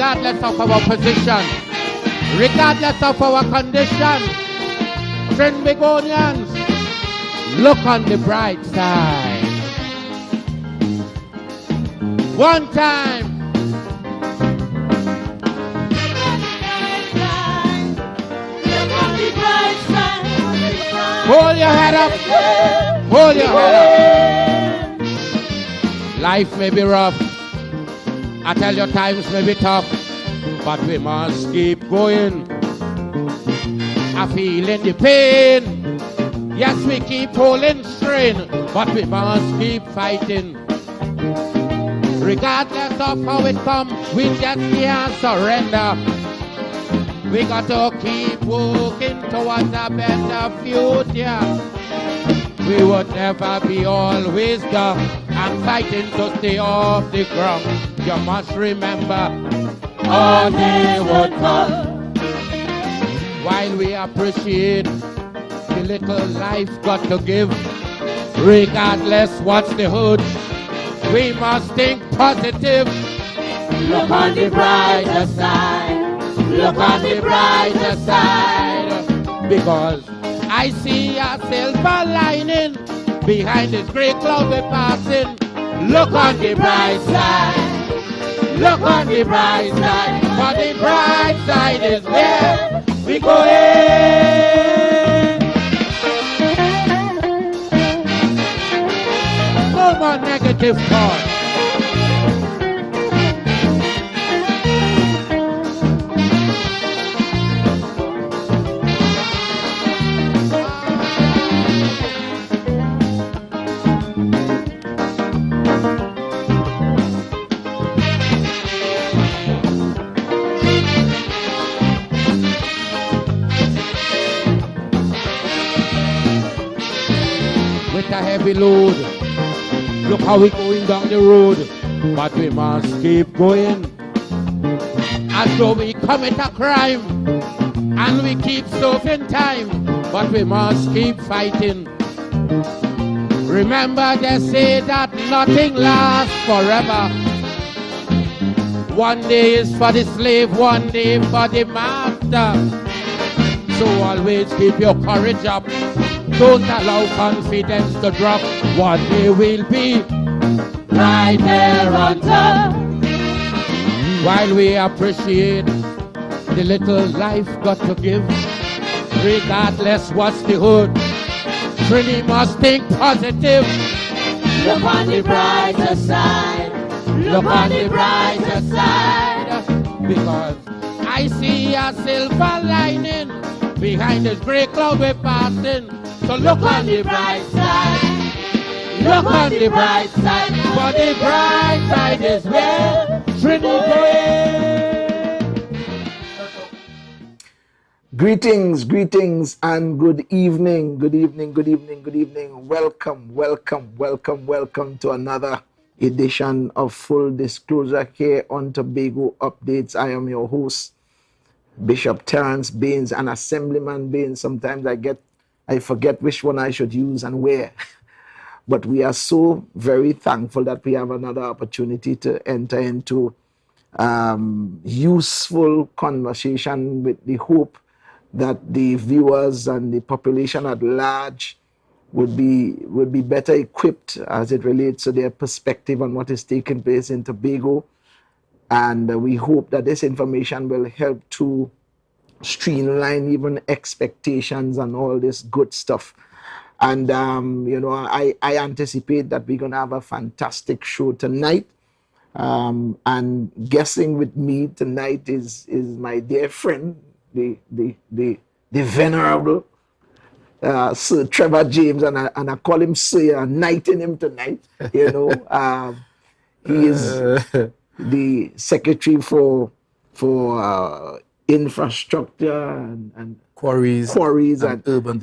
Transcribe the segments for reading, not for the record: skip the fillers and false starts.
regardless of our position, regardless of our condition. Trinbagonians, look on the bright side. One time. Hold your head up. Hold your head up. Life may be rough. I tell you, times may be tough, but we must keep going. I feeling the pain. Yes, we keep holding strain, but we must keep fighting. Regardless of how it comes, we just can't surrender. We got to keep working towards a better future. We would never be always down and fighting to stay off the ground. You must remember, all day would come. While we appreciate the little life got to give, regardless what's the hood, we must think positive. Look on the brighter side. Look on the brighter side. Because I see a silver lining behind this great cloud we're passing. Look on the bright side. Look on the bright side. For the bright side is where we going. No more negative thoughts. A heavy load. Look how we going down the road, but we must keep going. As though we commit a crime and we keep serving time, but we must keep fighting. Remember they say that nothing lasts forever. One day is for the slave, one day for the master. So always keep your courage up. Don't allow confidence to drop. One day we'll be right there on top. While we appreciate the little life got to give, regardless what's the hood, Trini must think positive. Look on the brighter side. Look on the brighter side. Because I see a silver lining behind this gray cloud we're passing. So look on the bright side. Look on the bright side. For the bright side is where Trinity. Greetings, greetings, and good evening, good evening, good evening, good evening. Welcome, welcome, welcome, welcome to another edition of Full Disclosure here on Tobago Updates. I am your host, Bishop Terrence Baines, and Assemblyman Baines. Sometimes I forget which one I should use and where. But we are so very thankful that we have another opportunity to enter into useful conversation with the hope that the viewers and the population at large would be better equipped as it relates to their perspective on what is taking place in Tobago. And we hope that this information will help to streamline even expectations and all this good stuff. And I anticipate that we're gonna have a fantastic show tonight. And guessing with me tonight is my dear friend, the venerable Sir Trevor James, and I call him Sir, I'm knighting him tonight. He is the secretary for infrastructure and quarries and urban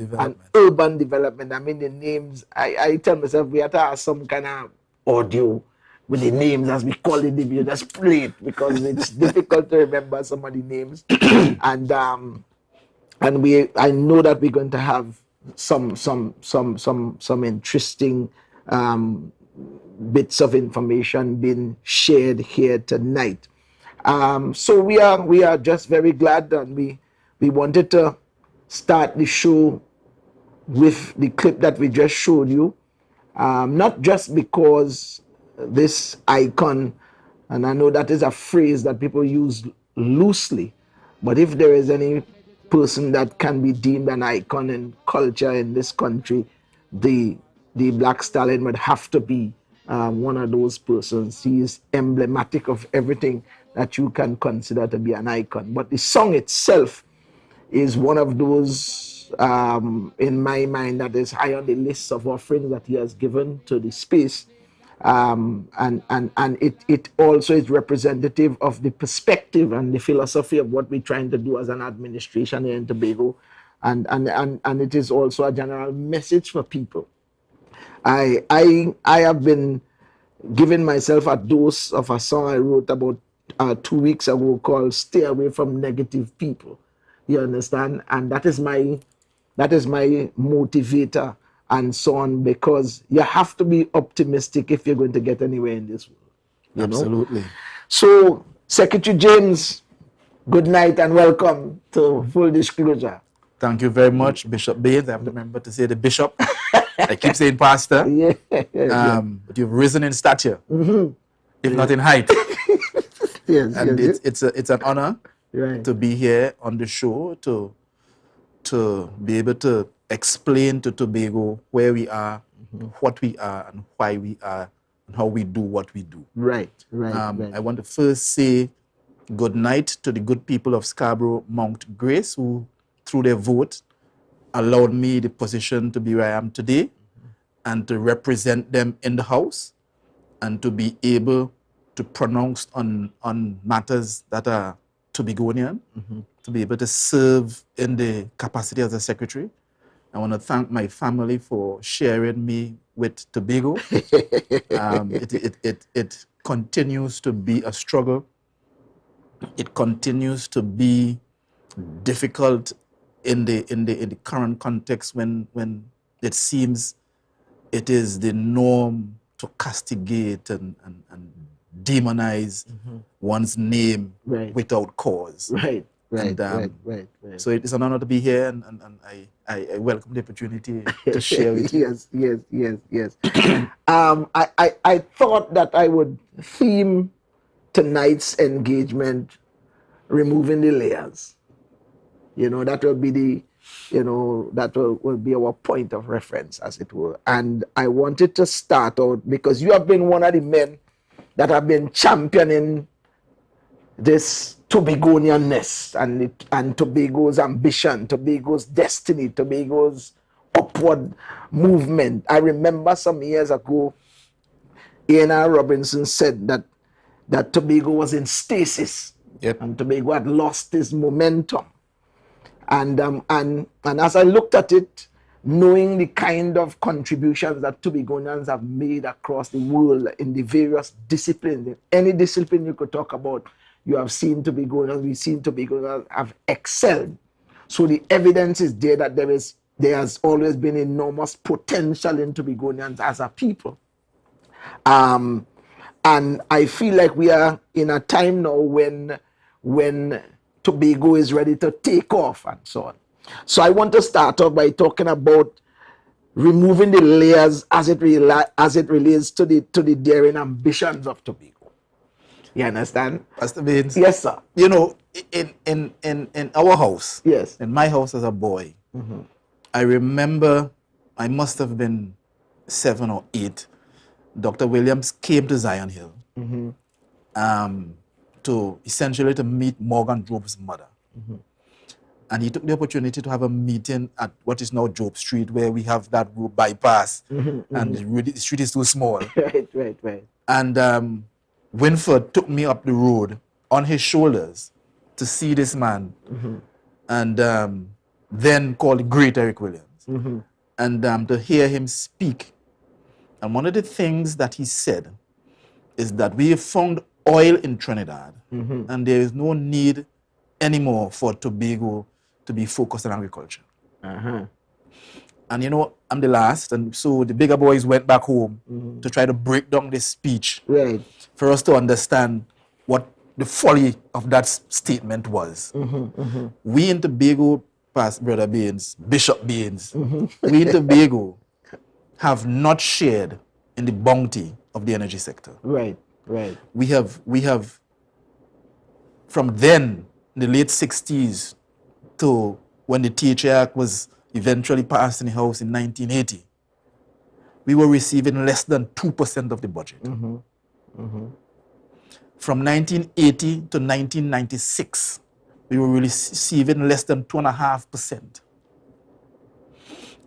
development. I mean, the names, I tell myself we have to have some kind of audio with the names as we call it. If you just play it, because it's difficult to remember some of the names. And I know that we're going to have some interesting bits of information being shared here tonight. So we are just very glad, and we wanted to start the show with the clip that we just showed you, not just because this icon, and I know that is a phrase that people use loosely, but if there is any person that can be deemed an icon in culture in this country, the Black Stallion would have to be one of those persons. He is emblematic of everything that you can consider to be an icon. But the song itself is one of those, in my mind, that is high on the list of offerings that he has given to the space. And it also is representative of the perspective and the philosophy of what we're trying to do as an administration here in Tobago. And it is also a general message for people. I have been giving myself a dose of a song I wrote about 2 weeks ago called "Stay Away from Negative People." You understand? And that is my motivator and so on, because you have to be optimistic if you're going to get anywhere in this world. Absolutely. So, Secretary James, good night and welcome to Full Disclosure. Thank you very much, Bishop Baines. I have to remember to say the bishop. I keep saying pastor. But you've risen in stature, if not in height. And it's an honor to be here on the show, to be able to explain to Tobago where we are, what we are, and why we are, and how we do what we do. Right. I want to first say good night to the good people of Scarborough Mount Grace, who, through their vote, allowed me the position to be where I am today, and to represent them in the House, and to be able to pronounce on matters that are Tobagonian, to be able to serve in the capacity as a secretary. I want to thank my family for sharing me with Tobago. It continues to be a struggle. It continues to be difficult in the current context when it seems it is the norm to castigate and demonize one's name without cause. Right. So it is an honor to be here, and I welcome the opportunity to share with you. Yes. I thought that I would theme tonight's engagement removing the layers. That will be that will be our point of reference, as it were. And I wanted to start out because you have been one of the men that have been championing this Tobagonianness and Tobago's ambition, Tobago's destiny, Tobago's upward movement. I remember some years ago, A.N.R. Robinson said that Tobago was in stasis. Yep. And Tobago had lost its momentum. And as I looked at it, knowing the kind of contributions that Tobagonians have made across the world in the various disciplines, in any discipline you could talk about, you have seen Tobagonians, we've seen Tobagonians have excelled. So the evidence is there that there has always been enormous potential in Tobagonians as a people. And I feel like we are in a time now when Tobago is ready to take off and so on. So I want to start off by talking about removing the layers as it relates to the daring ambitions of Tobago. You understand? Pastor Baines? Yes, sir. In our house, yes, in my house as a boy, I remember I must have been 7 or 8. Dr. Williams came to Zion Hill to essentially to meet Morgan Jobe's mother. And he took the opportunity to have a meeting at what is now Jobe Street, where we have that road bypass, and the street is too small. Right. And Winford took me up the road on his shoulders to see this man, and then called Great Eric Williams, and to hear him speak. And one of the things that he said is that we have found oil in Trinidad, and there is no need anymore for Tobago to be focused on agriculture. And I'm the last, and so the bigger boys went back home to try to break down this speech, right, for us to understand what the folly of that statement was. We in Tobago, past Brother Baines, Bishop Baines, we in Tobago have not shared in the bounty of the energy sector. Right, right. We have from then, in the late 60s, to when the THA Act was eventually passed in the House in 1980, we were receiving less than 2% of the budget. From 1980 to 1996, we were receiving less than 2.5%.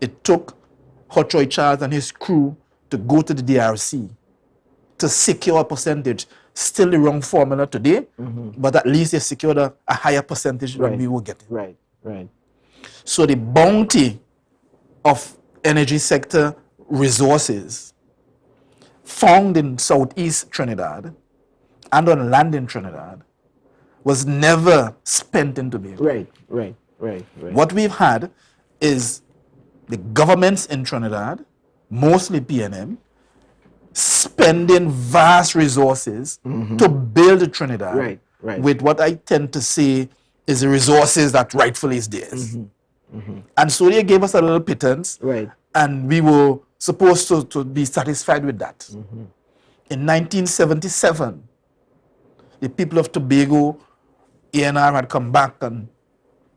It took Hotroy Charles and his crew to go to the DRC to secure a percentage. Still the wrong formula today, but at least they secured a higher percentage than we were getting. Right, right. So the bounty of energy sector resources found in southeast Trinidad and on land in Trinidad was never spent in Tobago. Right, right, right, right. What we've had is the governments in Trinidad, mostly PNM, spending vast resources to build Trinidad Right, right. with what I tend to say is the resources that rightfully is theirs. And so they gave us a little pittance, Right. and we were supposed to be satisfied with that. In 1977, the people of Tobago, ANR had come back and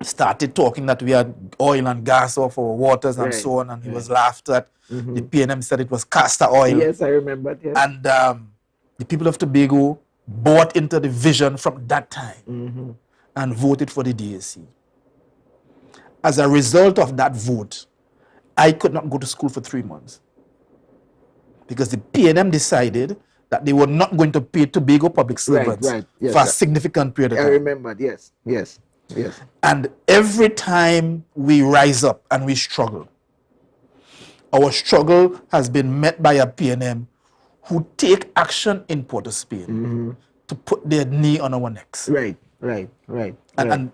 started talking that we had oil and gas off our waters and Right, so on, and he was laughed at. The PNM said it was castor oil. Yes, I remember. Yes. And the people of Tobago bought into the vision from that time and voted for the DAC. As a result of that vote, I could not go to school for 3 months because the PNM decided that they were not going to pay Tobago public servants Yes, for a significant period of I time. remember. Yes, yes, yes. And every time we rise up and we struggle, our struggle has been met by a PNM who take action in Port of Spain to put their knee on our necks. Right, right, right. And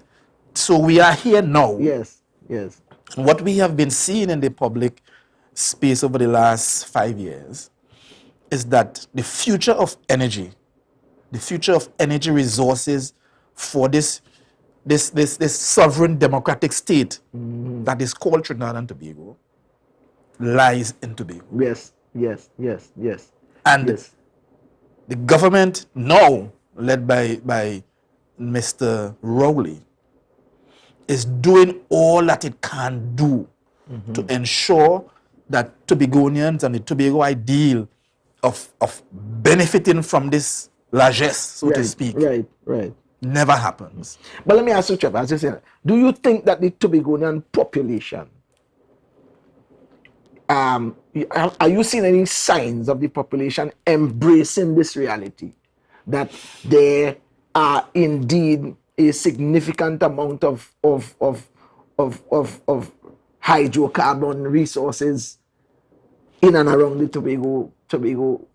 so we are here now. Yes, yes. What we have been seeing in the public space over the last 5 years is that the future of energy, the future of energy resources for this sovereign democratic state that is called Trinidad and Tobago lies in Tobago. Yes, yes, yes, yes. And yes. the government now, led by Mr. Rowley, is doing all that it can do to ensure that Tobagonians and the Tobago ideal of benefiting from this largesse, so to speak, right. never happens. But let me ask you, Trevor, as you said, do you think that the Tobagonian population, are you seeing any signs of the population embracing this reality? That there are indeed a significant amount of hydrocarbon resources in and around the Tobago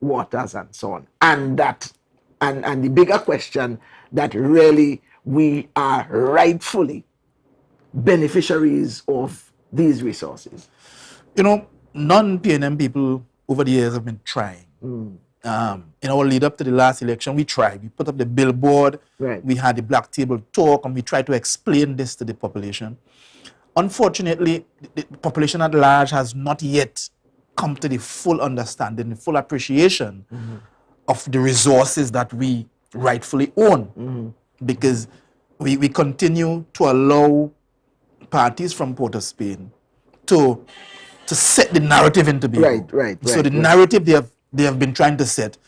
waters and so on. And that and the bigger question, that really we are rightfully beneficiaries of these resources. You know, non-PNM people over the years have been trying. In our lead up to the last election, we tried. We put up the billboard, we had the black table talk, and we tried to explain this to the population. Unfortunately, the population at large has not yet come to the full understanding, the full appreciation of the resources that we rightfully own. Because we continue to allow parties from Port of Spain to set the narrative in Tobago. So the narrative they have been trying to set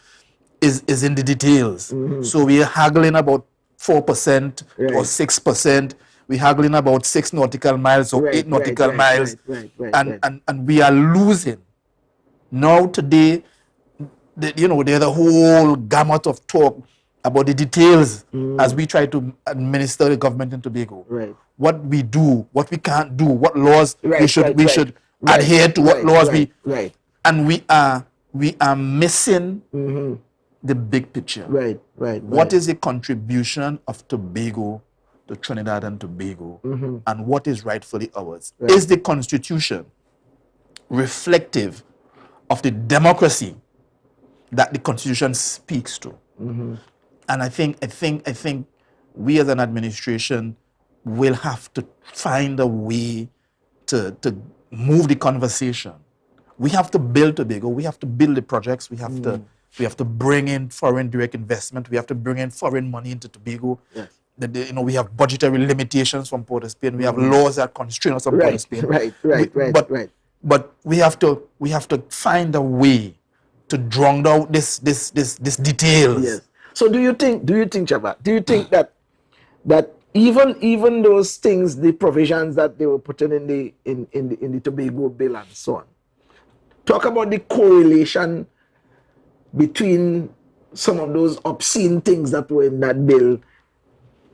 is in the details. So we are haggling about 4% or 6%. We're haggling about 6 nautical miles or 8 nautical miles. And we are losing. Now today, there's a whole gamut of talk about the details as we try to administer the government in Tobago. What we do, what we can't do, what laws we should adhere to, what laws and we are missing the big picture. What is the contribution of Tobago to Trinidad and Tobago, and what is rightfully ours? Is the Constitution reflective of the democracy that the Constitution speaks to? And I think we as an administration will have to find a way to move the conversation. We have to build Tobago. We have to build the projects. We have to bring in foreign direct investment. We have to bring in foreign money into Tobago. Yes. We have budgetary limitations from Port of Spain. We have laws that constrain us from Port of Spain. Right. But we have to find a way to drown out this details. Yes. So do you think, Chava, do you think that even those things, the provisions that they were putting in the Tobago bill and so on, talk about the correlation between some of those obscene things that were in that bill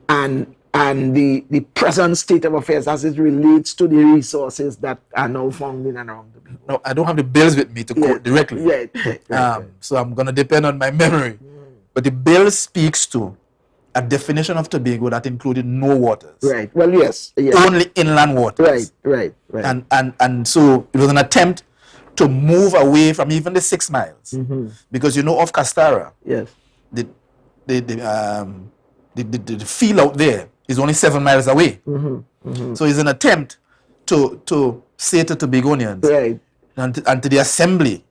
and the present state of affairs as it relates to the resources that are now found in and around the bill? No, I don't have the bills with me to quote directly. Right. So I'm going to depend on my memory. But the bill speaks to a definition of Tobago that included no waters. Right. Well, yes. Only inland waters. Right. And so it was an attempt to move away from even the 6 miles. Because off Castara, yes, the field out there is only 7 miles away. So it's an attempt to say to Tobagonians, right, and to the assembly,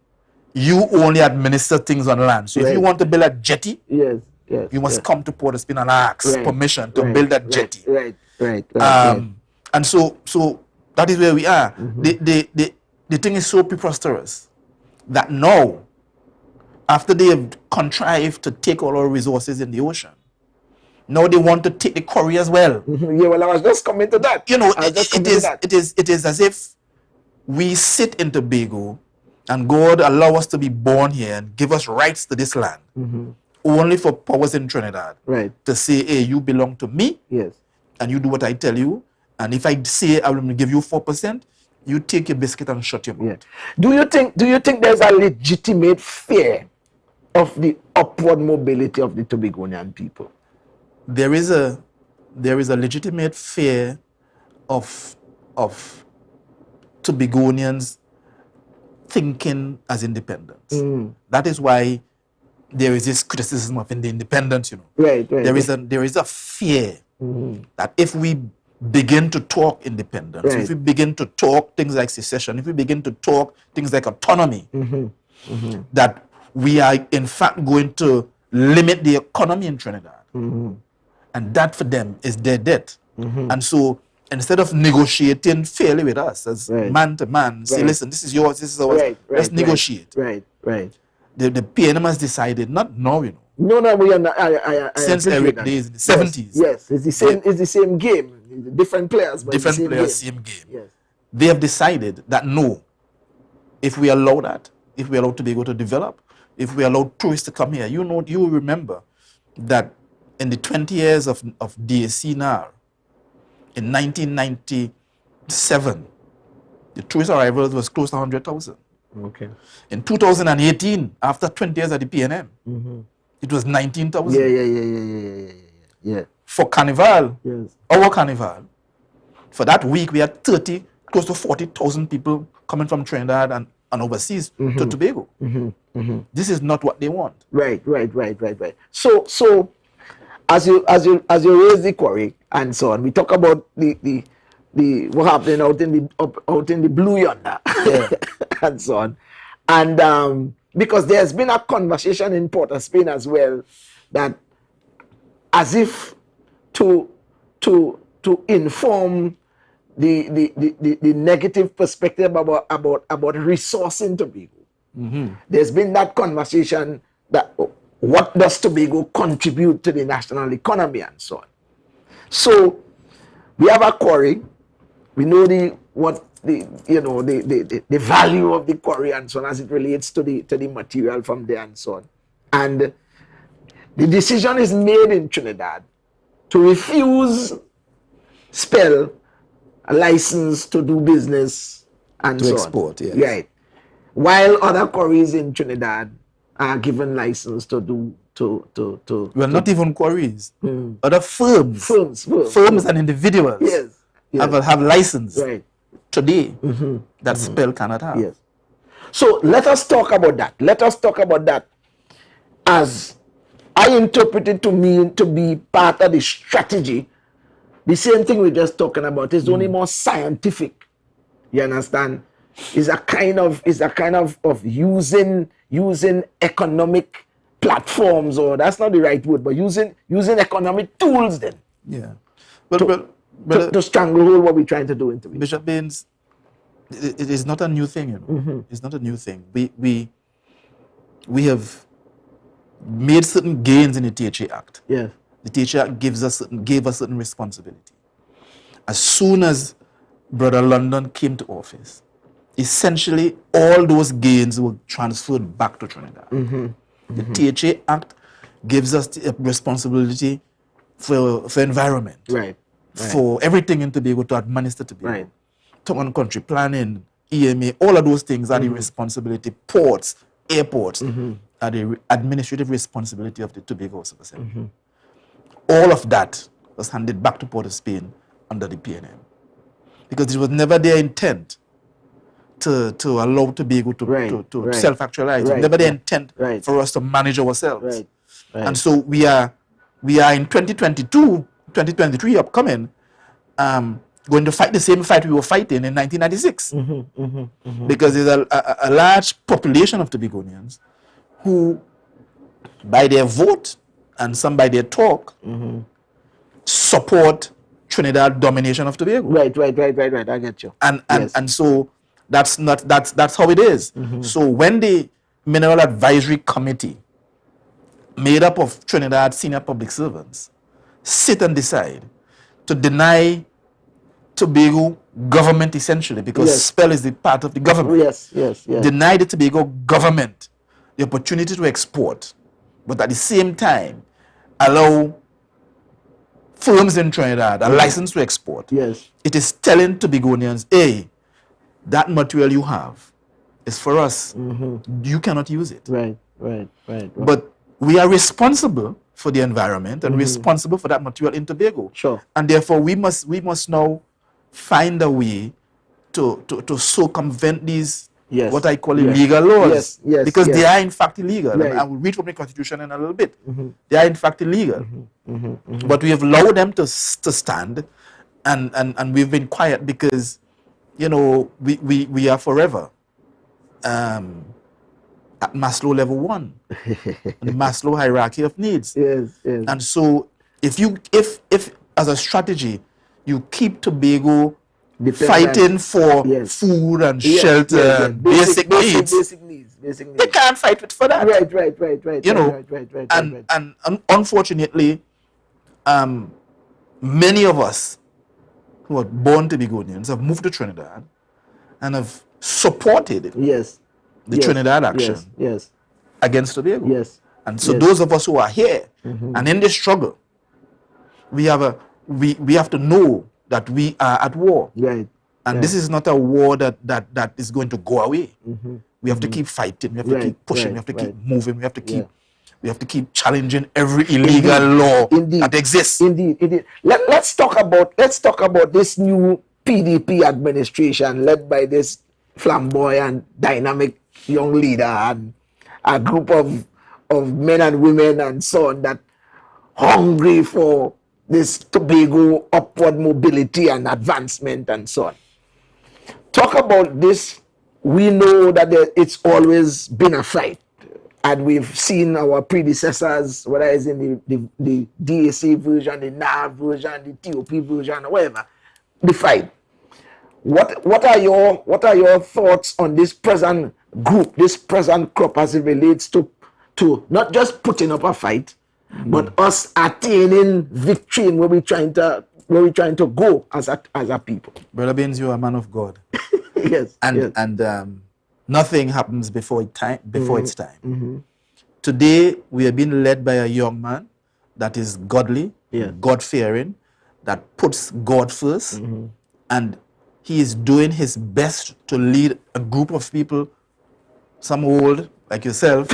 you only administer things on land. So if you want to build a jetty, yes, you must come to Port of Spain and ask permission to build that jetty. Right. And so that is where we are. The thing is so preposterous that now, after they have contrived to take all our resources in the ocean, now they want to take the quarry as well. Yeah, well, I was just coming to that. It is as if we sit in Tobago and God allow us to be born here and give us rights to this land, only for powers in Trinidad to say, hey, you belong to me, yes, and you do what I tell you, and if I say I will give you 4%, you take your biscuit and shut your mouth. Do you think there's a legitimate fear of the upward mobility of the Tobagonian people? There is a legitimate fear of Tobagonians thinking as independents. That is why there is this criticism of the independence, Right. There is a fear that if we begin to talk independence, if we begin to talk things like secession, if we begin to talk things like autonomy, that we are in fact going to limit the economy in Trinidad. And that for them is their debt. And so instead of negotiating fairly with us as man to man, say, listen, this is yours, this is ours, let's negotiate. Right. The PNM has decided, not now, No, I since Eric days in the 70s. Yes, it's the same. It's the same game. Different players, but same game. Yes. They have decided that no, if we allow that, if we allow Tobago to develop, if we allow tourists to come here, you will remember that in the 20 years of DAC now, in 1997, the tourist arrivals was close to 100,000. Okay. In 2018, after 20 years at the PNM, it was 19,000. Yeah. For Carnival, yes, our Carnival, for that week, we had close to 40,000 people coming from Trinidad and overseas to Tobago. This is not what they want. Right. So as you raise the quarry and so on, we talk about the what happening out in the blue yonder, and so on, and because there's been a conversation in Port of Spain as well, that as if to inform the negative perspective about resourcing Tobago. There's been that conversation that what does Tobago contribute to the national economy and so on. So we have a quarry. We know the value of the quarry and so on as it relates to the material from there and so on. And the decision is made in Trinidad to refuse spell a license to do business and to so export, on. Yes. Right. While other quarries in Trinidad are given license to do not even quarries, other firms and individuals have license today that spell cannot have. Yes. So let us talk about that. Let us talk about that as I interpret it to mean to be part of the strategy. The same thing we're just talking about is only more scientific. You understand? Is a kind of using economic platforms, or that's not the right word, but using economic tools then. Yeah. To stranglehold what we're trying to do into it. Bishop Baines, it is not a new thing, you know. It's not a new thing. We have made certain gains in the THA Act. Yes. The THA Act gave us certain responsibility. As soon as Brother London came to office, essentially all those gains were transferred back to Trinidad. The THA Act gives us the responsibility for environment, Right. for everything in Tobago to administer Tobago. Right. Town and country planning, EMA, all of those things are the responsibility. Ports, airports are the administrative responsibility of the Tobago House of Assembly. All of that was handed back to Port of Spain under the PNM, because it was never their intent to allow Tobago to self-actualize. It was never their intent for us to manage ourselves. And so we are in 2022, 2023 upcoming, going to fight the same fight we were fighting in 1996. Because there's a large population of Tobagonians who, by their vote and some by their talk, support Trinidad domination of Tobago. Right. I get you. And so that's how it is. So when the Mineral Advisory Committee, made up of Trinidad senior public servants, sit and decide to deny Tobago government, essentially, because Spell is the part of the government. Yes. Deny the Tobago government the opportunity to export, but at the same time allow firms in Trinidad a license to export. Yes. It is telling Tobagonians, hey, that material you have is for us. You cannot use it. Right. But we are responsible for the environment and responsible for that material in Tobago. Sure. And therefore we must now find a way to circumvent these what I call illegal laws. Because they are in fact illegal. Right. And I will read from the Constitution in a little bit. They are in fact illegal. But we have allowed them to stand, and we've been quiet because, you know, we are forever at Maslow level 1, the Maslow hierarchy of needs. Yes. And so if as a strategy you keep Tobago fighting for food and shelter, basic needs. They can't fight for that. Right. You know, and unfortunately, many of us who are born Tobagonians have moved to Trinidad and have supported the Trinidad action against Tobago. And so those of us who are here and in this struggle, we have to know that we are at war. And this is not a war that is going to go away. We have to keep fighting. We have to keep pushing. We have to keep moving. We have to keep challenging every illegal law that exists. Indeed. Let's talk about this new PDP administration led by this flamboyant, dynamic young leader and a group of men and women and so on that hungry for this Tobago upward mobility and advancement and so on. Talk about this. We know that it's always been a fight, and we've seen our predecessors, whether it's in the DAC version, the NAV version, the TOP version, or whatever, the fight. What are your thoughts on this present group, this present crop, as it relates to not just putting up a fight, but us attaining victory in where we're trying to go as a people? Brother Baines, you are a man of God. Yes. And nothing happens before its time. Today we are being led by a young man that is godly, God-fearing, that puts God first, and he is doing his best to lead a group of people, some old like yourself,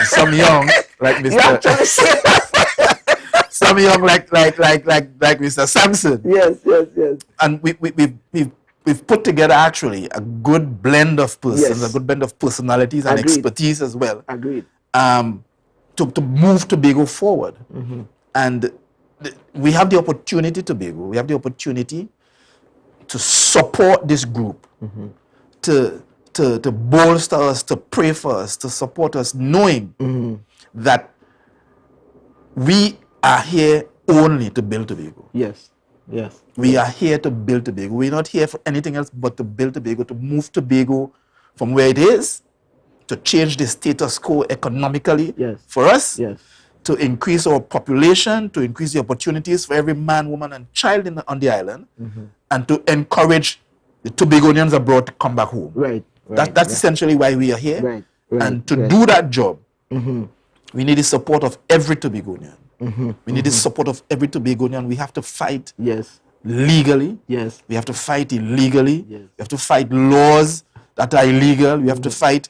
some young like Mr. Some young like Mr. Sampson. Yes. And we've put together actually a good blend of persons, a good blend of personalities and expertise as well. Agreed. to move Tobago forward. And we have the opportunity, Tobago, we have the opportunity to support this group, to bolster us, to pray for us, to support us, knowing that we are here only to build Tobago. Yes. Yes. We are here to build Tobago. We're not here for anything else but to build Tobago, to move Tobago from where it is, to change the status quo economically for us, to increase our population, to increase the opportunities for every man, woman, and child on the island, and to encourage the Tobagonians abroad to come back home. That's essentially why we are here. And to do that job, we need the support of every Tobagonian. We need the support of every Tobagonian. We have to fight legally. We have to fight illegally. We have to fight laws that are illegal. We have to fight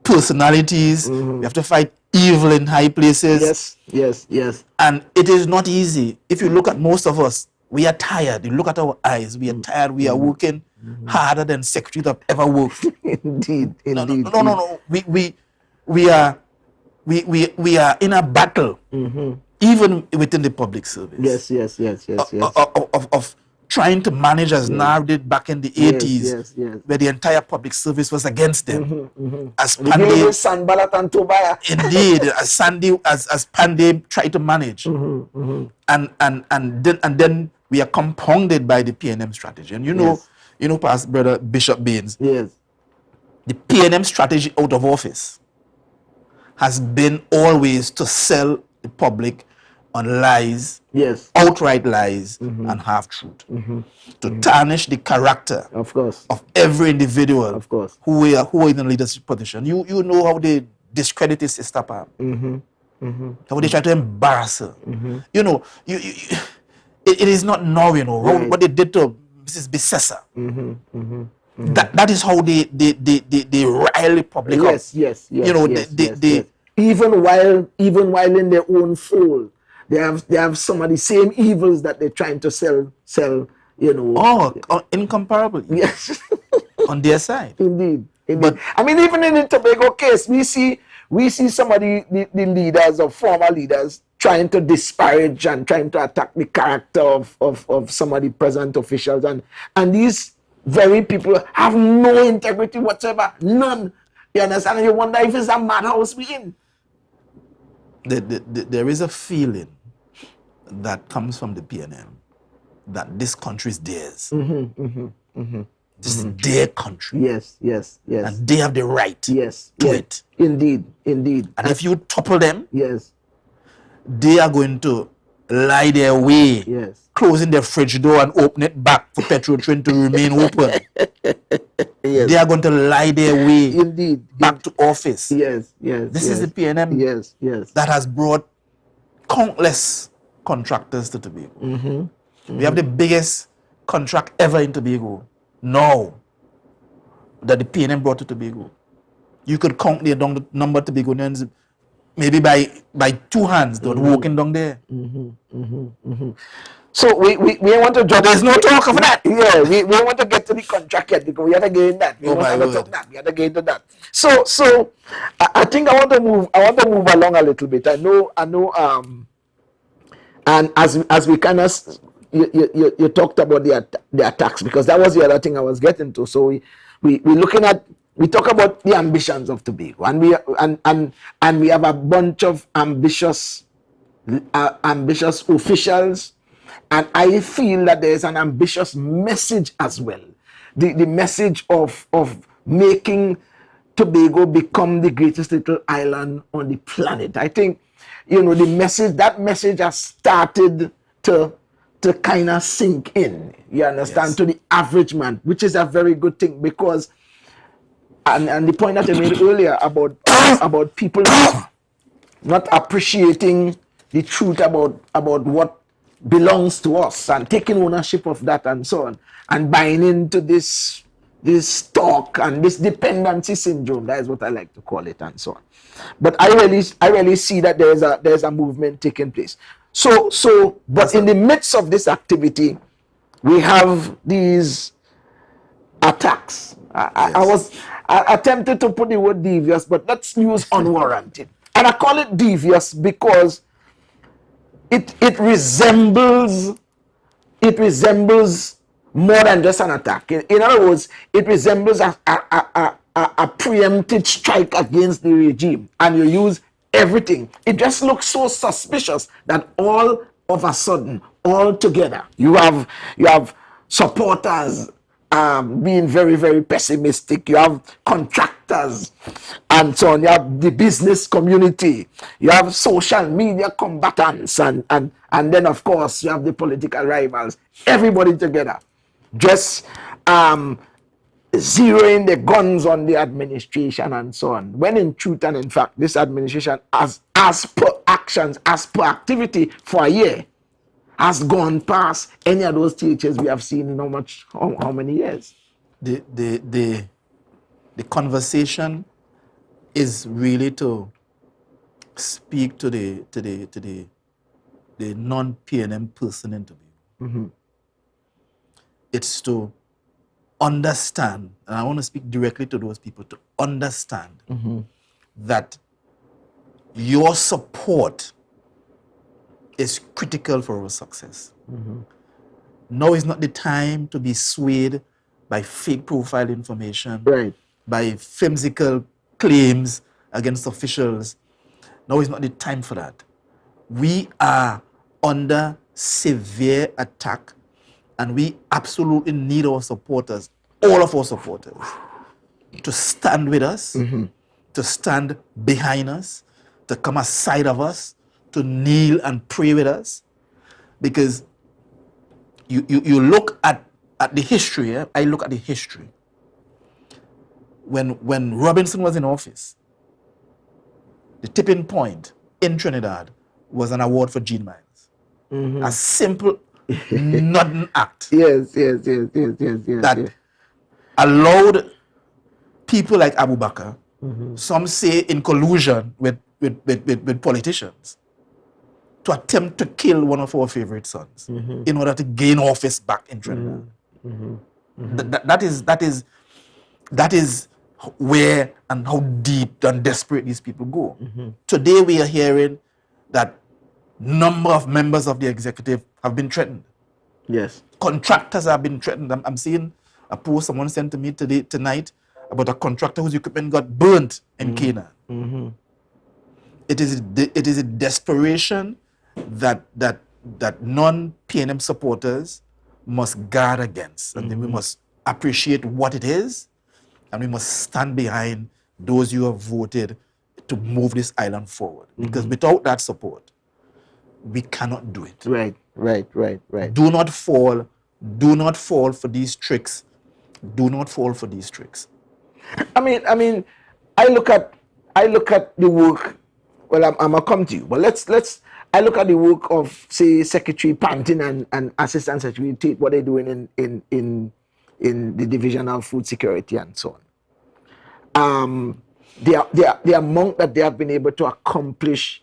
personalities. We have to fight evil in high places. And it is not easy. If you look at most of us, we are tired. You look at our eyes. We are tired. We are working harder than secretaries have ever worked. Indeed. No. We are in a battle, even within the public service. Of trying to manage, as Nar did back in the 80s, where the entire public service was against them. As Pandey, indeed, as Pandey tried to manage, and then we are compounded by the PNM strategy. And you know, past brother Bishop Baines, the PNM strategy out of office has been always to sell the public on lies, outright lies, and half-truth, to tarnish the character of every individual who are in a leadership position. You know how they discredit his sister Pam, how they try to embarrass her. You know, it is not now, you know, what they did to Mrs. Bissessa. That is how they rile the public up. You know, even while in their own fold, they have some of the same evils that they're trying to sell, you know. Incomparable. Yes. On their side. Indeed. But I mean, even in the Tobago case, we see some of the leaders or former leaders trying to disparage and trying to attack the character of some of the present officials, and these very people have no integrity whatsoever, none. You understand? And you wonder if it's a madhouse we in. There is a feeling that comes from the PNM that this country is theirs. This is their country. Yes. And they have the right to it. Indeed. And if you topple them, yes, they are going to lie their way, closing their fridge door and open it back for petrol train to remain open. They are going to lie their way back to office. This is the PNM that has brought countless contractors to Tobago. We have the biggest contract ever in Tobago now that the PNM brought to Tobago. You could count the number of Tobagonians maybe by two hands that walking down there. So we want to drop. There's no talk of that. Yeah, we want to get to the contract yet because we have to get in that. We have to get into that. So I think I want to move along a little bit. I know. And as we kind of you talked about the attacks, because that was the other thing I was getting to. So we talk about the ambitions of Tobago, and we have a bunch of ambitious officials, and I feel that there is an ambitious message as well. The message of making Tobago become the greatest little island on the planet. I think, you know, that message has started to kind of sink in, you understand, to the average man, which is a very good thing, because and the point that I made earlier about people not appreciating the truth about what belongs to us and taking ownership of that and so on, and buying into this talk and this dependency syndrome. That is what I like to call it, and so on. But I really see that there's a movement taking place. But in the midst of this activity, we have these attacks. I attempted to put the word devious, but let's use unwarranted. And I call it devious because it resembles more than just an attack. In other words, it resembles a preempted strike against the regime, and you use everything. It just looks so suspicious that all of a sudden, all together, you have supporters being very, very pessimistic. You have contractors and so on. You have the business community. You have social media combatants, and then of course you have the political rivals. Everybody together, just zeroing the guns on the administration and so on. When in truth and in fact, this administration, as per actions, as per activity for a year, has gone past any of those teachers we have seen in how many years. The conversation is really to speak to the non-PNM person interview. It's to understand, and I want to speak directly to those people, to understand that your support is critical for our success. Now is not the time to be swayed by fake profile information, Right. by whimsical claims against officials. Now is not the time for that. We are under severe attack, and we absolutely need our supporters, all of our supporters, to stand with us, to stand behind us, to come aside of us, to kneel and pray with us. Because you look at the history, yeah? I look at the history. When Robinson was in office, the tipping point in Trinidad was an award for Gene Miles. A simple nothing act. Yes. That allowed people like Abu Bakr, some say in collusion with politicians, to attempt to kill one of our favorite sons in order to gain office back in Trinidad. That is where and how deep and desperate these people go. Today we are hearing that number of members of the executive have been threatened. Yes. Contractors have been threatened. I'm seeing a post someone sent to me tonight about a contractor whose equipment got burnt in Canaan. It is a desperation that non-PNM supporters must guard against, and then we must appreciate what it is, and we must stand behind those who have voted to move this island forward. Because without that support, we cannot do it. Right. Do not fall for these tricks. Do not fall for these tricks. I mean, I look at the work. Well, I'm gonna come to you, but let's. I look at the work of, say, Secretary Pantin and Assistant Secretary Tate, what they're doing in the Division of Food Security and so on. The amount that they have been able to accomplish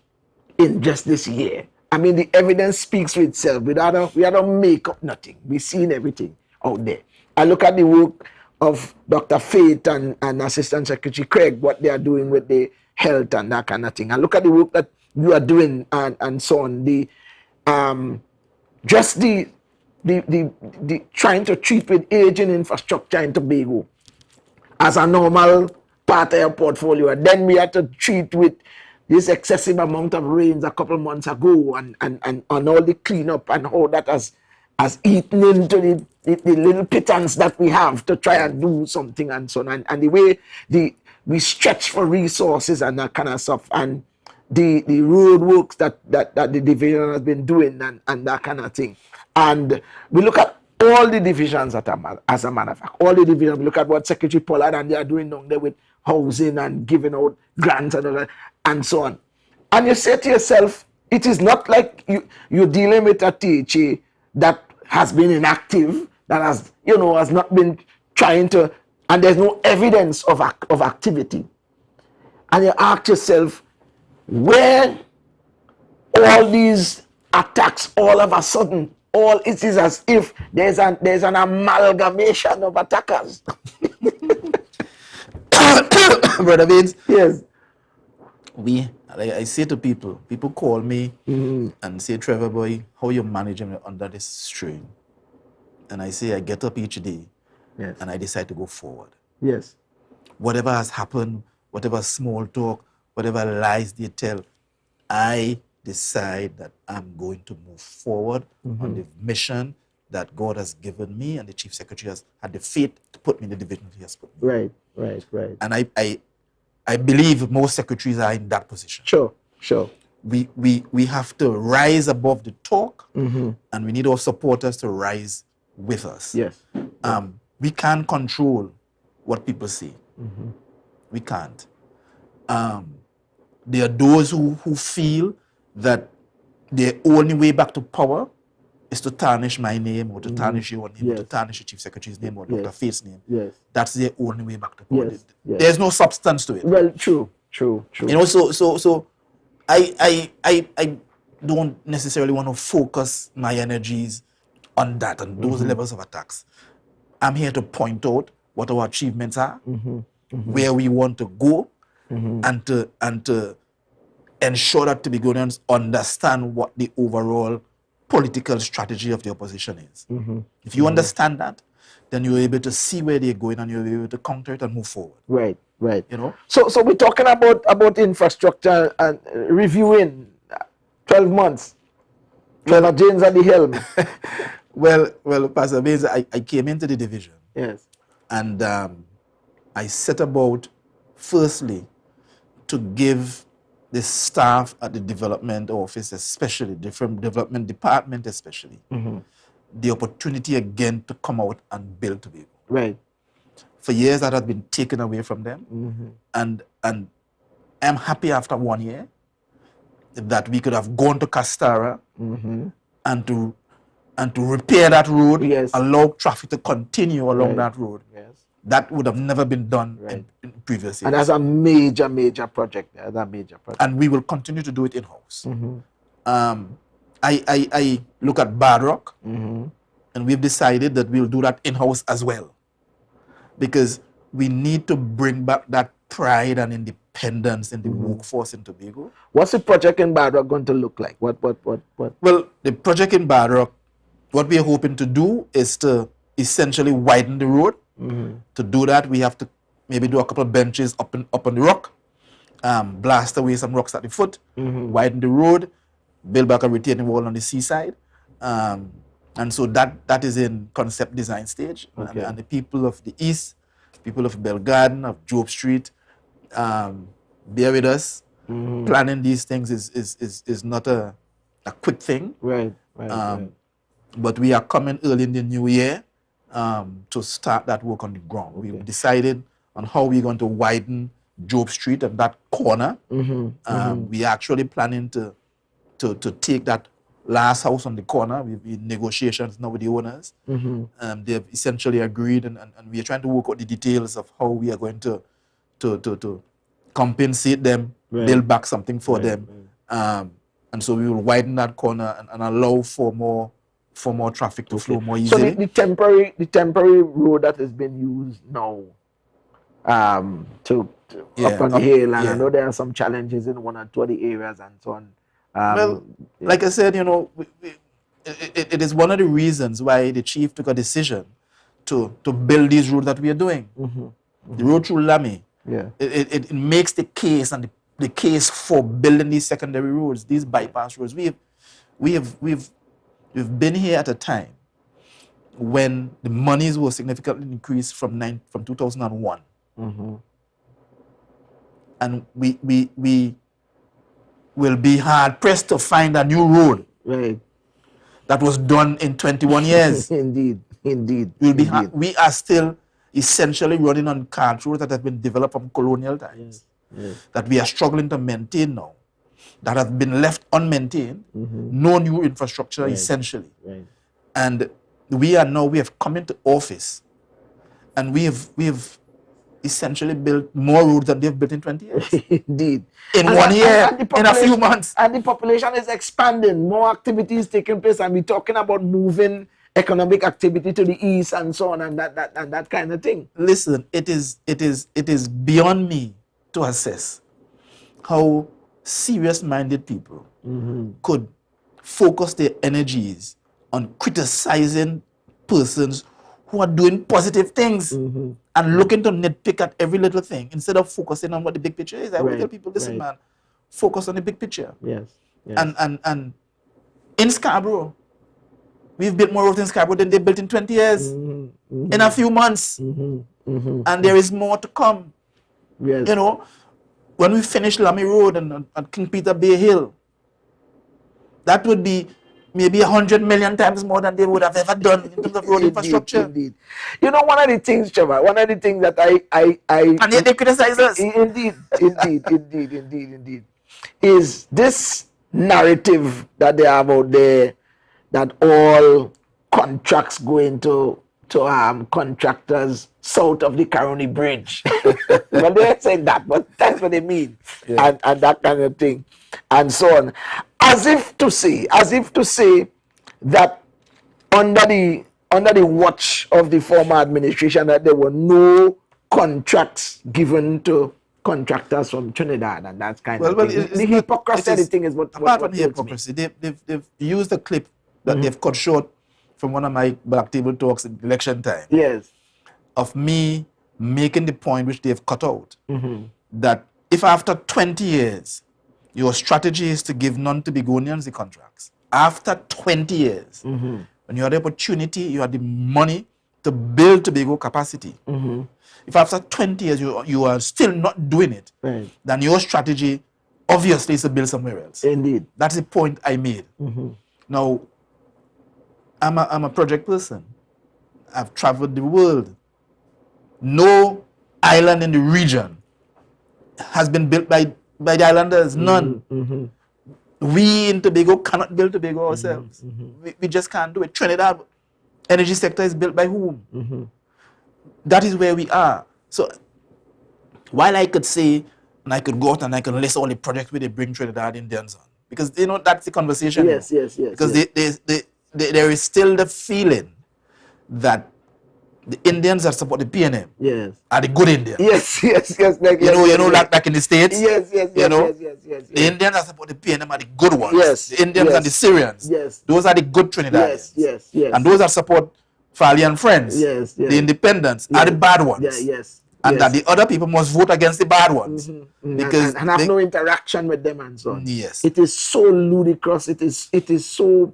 in just this year. I mean, the evidence speaks for itself. We don't make up nothing. We've seen everything out there. I look at the work of Dr. Faith and Assistant Secretary Craig, what they are doing with the health and that kind of thing. I look at the work that you are doing and so on. The trying to treat with aging infrastructure in Tobago as a normal part of your portfolio, and then we had to treat with this excessive amount of rains a couple months ago, and all the cleanup and how that has eaten into the little pittance that we have to try and do something and so on, and the way we stretch for resources and that kind of stuff, and the road works that the division has been doing and that kind of thing. And we look at all the divisions as a matter of fact, all the divisions. We look at what Secretary Pollard and they are doing down there with housing and giving out grants and all that and so on. And you say to yourself, it is not like you're dealing with a THA that has been inactive, that has not been trying to, and there's no evidence of activity. And you ask yourself, where all these attacks all of a sudden, it is as if there's an amalgamation of attackers. Brother Vince, Yes. we Like I say to people call me and say, Trevor boy, how you managing under this strain? And I say, I get up each day Yes. and I decide to go forward. Yes. Whatever has happened, whatever small talk, whatever lies they tell, I decide that I'm going to move forward on the mission that God has given me, and the Chief Secretary has had the faith to put me in the division he has put me. Right. Right. Right. And I believe most secretaries are in that position. Sure. Sure. We have to rise above the talk, and we need our supporters to rise with us. Yes. We can't control what people say. We can't. There are those who feel that the only way back to power is to tarnish my name, or to tarnish your name, or to tarnish the Chief Secretary's name, or Dr. Faith's name. Yes. That's their only way back to power. Yes. Yes. There's no substance to it. Well, true. You know, so I don't necessarily want to focus my energies on that and those levels of attacks. I'm here to point out what our achievements are, where we want to go, and to ensure that Tobagonians understand what the overall political strategy of the opposition is. If you understand that, then you're able to see where they're going, and you're able to counter it and move forward. Right. You know. So we're talking about infrastructure and reviewing 12 months. Trevor James at the helm. Well, Pastor Baines, I came into the division. Yes. And I set about, firstly, to give the staff at the development office, especially, different development department especially, the opportunity again to come out and build Tobago. Right. For years that had been taken away from them. And I'm happy after 1 year that we could have gone to Castara and to repair that road, allow traffic to continue along that road. Yes. That would have never been done in previous years. And that's a major project. That's a major project. And we will continue to do it in-house. I look at Bad Rock, and we've decided that we'll do that in-house as well. Because we need to bring back that pride and independence in the workforce in Tobago. What's the project in Bad Rock going to look like? What? Well, the project in Bad Rock, what we are hoping to do is to essentially widen the road. To do that, we have to maybe do a couple of benches up on the rock, blast away some rocks at the foot, widen the road, build back a retaining wall on the seaside. And so that is in concept design stage. Okay. And the people of the East, people of Bell Garden, of Job Street, bear with us. Planning these things is not a quick thing. Right. But we are coming early in the new year to start that work on the ground. Okay. We've decided on how we're going to widen Job Street and that corner. We are actually planning to take that last house on the corner. We've been in negotiations now with the owners. They've essentially agreed, and we are trying to work out the details of how we are going to compensate them, build back something for them. And so we will widen that corner and allow for more traffic to flow more easily. So the temporary road that has been used now to up on the hill, and I know there are some challenges in one or two of the areas and so on. Well, like I said, you know, it is one of the reasons why the chief took a decision to build these roads that we are doing. The road through Lamy, it makes the case, and the case for building these secondary roads, these bypass roads. We've been here at a time when the monies were significantly increased from 2001, and we will be hard pressed to find a new road that was done in 21 years. Indeed. We are still essentially running on cart roads that have been developed from colonial times, that we are struggling to maintain now, that have been left unmaintained, no new infrastructure essentially. And we have come into office, and we have essentially built more roads than they've built in 20 years. Indeed. In 1 year, in a few months. And the population is expanding, more activities taking place, and we're talking about moving economic activity to the east and so on, and that kind of thing. Listen, it is beyond me to assess how serious-minded people could focus their energies on criticizing persons who are doing positive things and looking to nitpick at every little thing instead of focusing on what the big picture is. I will tell people, listen, man, focus on the big picture. Yes. And in Scarborough, we've built more roads in Scarborough than they built in 20 years, in a few months. And there is more to come. Yes. You know, when we finish Lamy Road and King Peter Bay Hill, that would be maybe 100 million times more than they would have ever done in terms of road infrastructure. Indeed. You know, one of the things, Trevor, one of the things that I and yet they criticize us. Indeed, is this narrative that they have out there that all contracts go into contractors south of the Caroni Bridge. Well, they're saying that, but that's what they mean. And that kind of thing. And so on. As if to say that under the watch of the former administration that there were no contracts given to contractors from Trinidad and that kind of thing. The hypocrisy of the thing is what apart from the hypocrisy, they've used a clip that they've cut short from one of my black table talks in election time. Yes. Of me making the point which they've cut out, that if after 20 years your strategy is to give non-Tobagonians the contracts, after 20 years, when you have the opportunity, you have the money to build Tobago capacity, if after 20 years you are still not doing it, then your strategy obviously is to build somewhere else. Indeed. That's the point I made. Now, I'm a project person. I've traveled the world. No island in the region has been built by the islanders. None. We in Tobago cannot build Tobago ourselves. We just can't do it. Trinidad energy sector is built by whom? That is where we are. So while I could say, and I could go out and I could list all the projects where they bring Trinidad Indians on, because you know that's the conversation. Yes. Because there is still the feeling that the Indians that support the PNM are the good Indians. Yes. Like in the States. Yes. The Indians that support the PNM are the good ones. Yes. The Indians and the Syrians. Yes. Those are the good Trinidadians. Yes. And those that support Fali and friends, the independents, are the bad ones. And that the other people must vote against the bad ones. Because and have no interaction with them and so on. Yes. It is so ludicrous. It is so,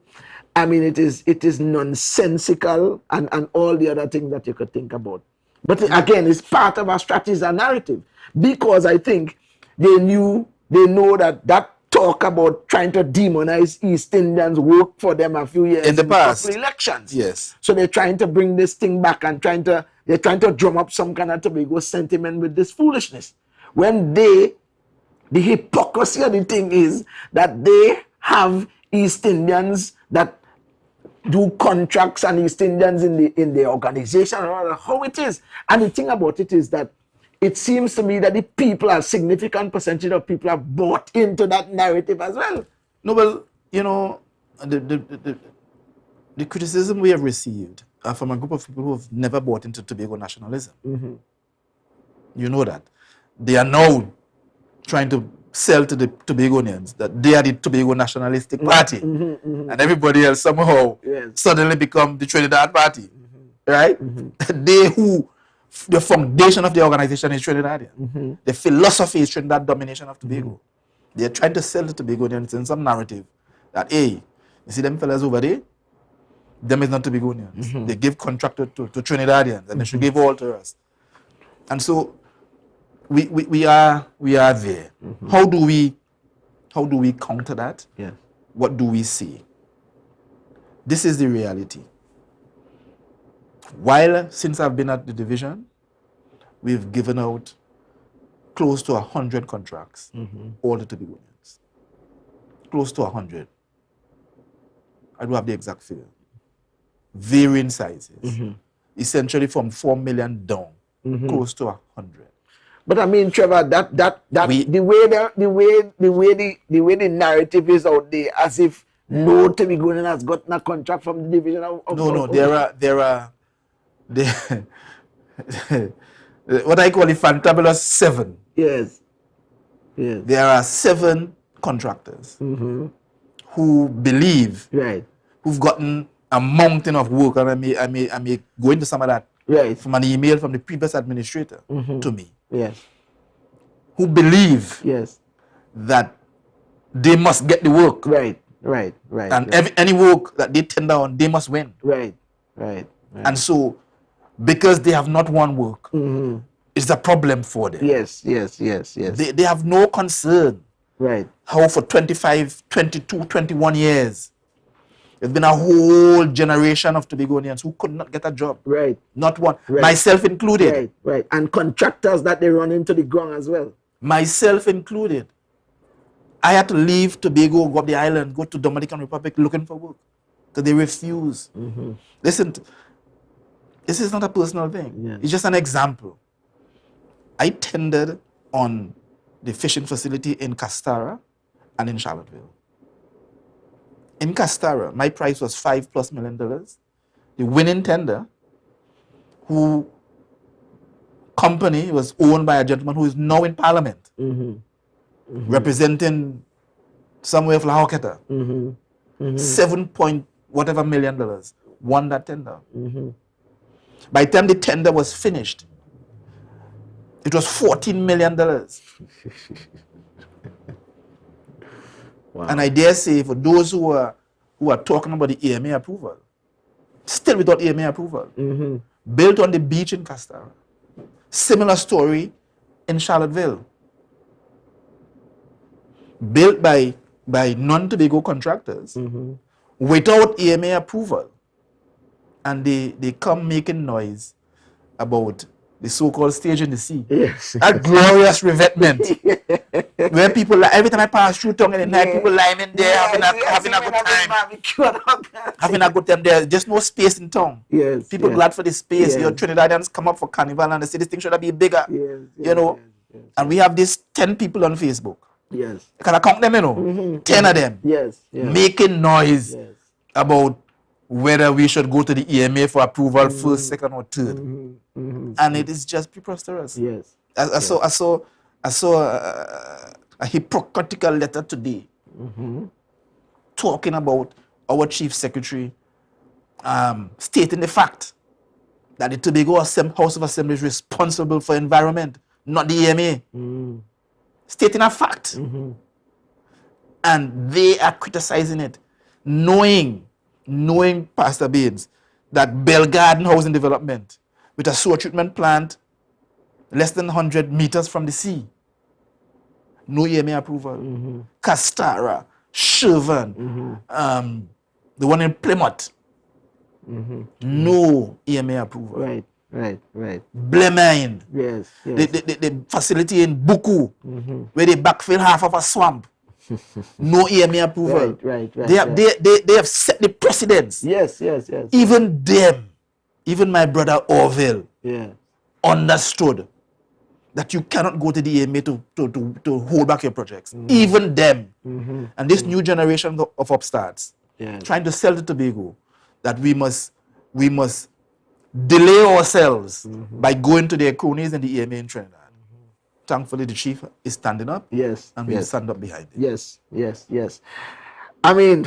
I mean, it is nonsensical and all the other things that you could think about. But again, it's part of our strategy and narrative, because I think they know that talk about trying to demonize East Indians worked for them a few years in the past elections. Yes. So they're trying to bring this thing back and they're trying to drum up some kind of Tobago sentiment with this foolishness. When the hypocrisy of the thing is that they have East Indians that do contracts and East Indians in the organization, or how it is. And the thing about it is that it seems to me that the people, a significant percentage of people, have bought into that narrative as well. No, well, you know, the criticism we have received are from a group of people who have never bought into Tobago nationalism. You know that. They are now trying to sell to the Tobagonians that they are the Tobago nationalistic party. And everybody else somehow suddenly become the Trinidad party. Right? The foundation of the organization is Trinidadian. The philosophy is Trinidad domination of Tobago. They are trying to sell to Tobagonians in some narrative that, hey, you see them fellas over there? Them is not Tobagonians. They give contract to Trinidadians and they should give all to us. And so we are there. How do we counter that? What do we see? This is the reality. While since I've been at the division, we've given out close to 100 contracts, all the Tobagonians. Close to 100. I don't have the exact figure. Varying sizes. Essentially from 4 million down, close to 100. But I mean, Trevor, the way the narrative is out there, as if no Tobagonian has gotten a contract from the division of there are what I call the fantabulous 7. Yes. There are 7 contractors who believe, Right. who've gotten a mountain of work, and I may go into some of that Right. from an email from the previous administrator to me, Yes. who believe Yes. that they must get the work, Right. Right. Right. and right. any work that they tender on, they must win. Right. Right. Right. And so, because they have not won work, it's a problem for them. Yes. Yes. Yes. Yes. They have no concern right. how for 25, 22, 21 years, there's been a whole generation of Tobagonians who could not get a job. Right. Not one. Right. Myself included. Right. Right. And contractors that they run into the ground as well. Myself included. I had to leave Tobago, go up the island, go to Dominican Republic looking for work. Because they refuse. Listen, this is not a personal thing. Yeah. It's just an example. I tendered on the fishing facility in Castara and in Charlottesville. In Castara, my price was $5+ million. The winning tender, who company was owned by a gentleman who is now in Parliament, representing somewhere from Lahoketa, 7 whatever million dollars, won that tender. By the time the tender was finished, it was $14 million. Wow. And I dare say, for those who are talking about the EMA approval, still without EMA approval, built on the beach in Castara. Similar story in Charlottesville. Built by non-Tobago contractors without EMA approval. And they come making noise about the so-called stage in the sea. Yes. A glorious revetment. Where people, every time I pass through Tongue in the night, people lying in there having a good time. Having a good time there. Just no space in town. Yes. People glad for the space. Your Trinidadians come up for carnival and they say this thing should be bigger. You know. And we have these 10 people on Facebook. Yes. Can I count them, you know? 10 of them. Yes. Making noise about whether we should go to the EMA for approval first, second, or third. And it is just preposterous. Yes. I saw a hypocritical letter today talking about our chief secretary stating the fact that the Tobago House of Assembly is responsible for environment, not the EMA. Stating a fact. And they are criticizing it, knowing Pastor Baines, that Bell Garden Housing Development with a sewer treatment plant less than 100 meters from the sea, no EMA approval. Castara, Shervan, the one in Plymouth, no EMA approval. Right. Blemine, Yes. the facility in Buku, where they backfill half of a swamp, no EMA approval. Right. They have set the precedence. Yes. Even them, even my brother Orville, understood that you cannot go to the EMA to hold back your projects. Even them. And this new generation of upstarts trying to sell to Tobago that we must delay ourselves by going to their cronies in the EMA in Trinidad. Thankfully, the chief is standing up. Yes. And we stand up behind him. Yes. I mean,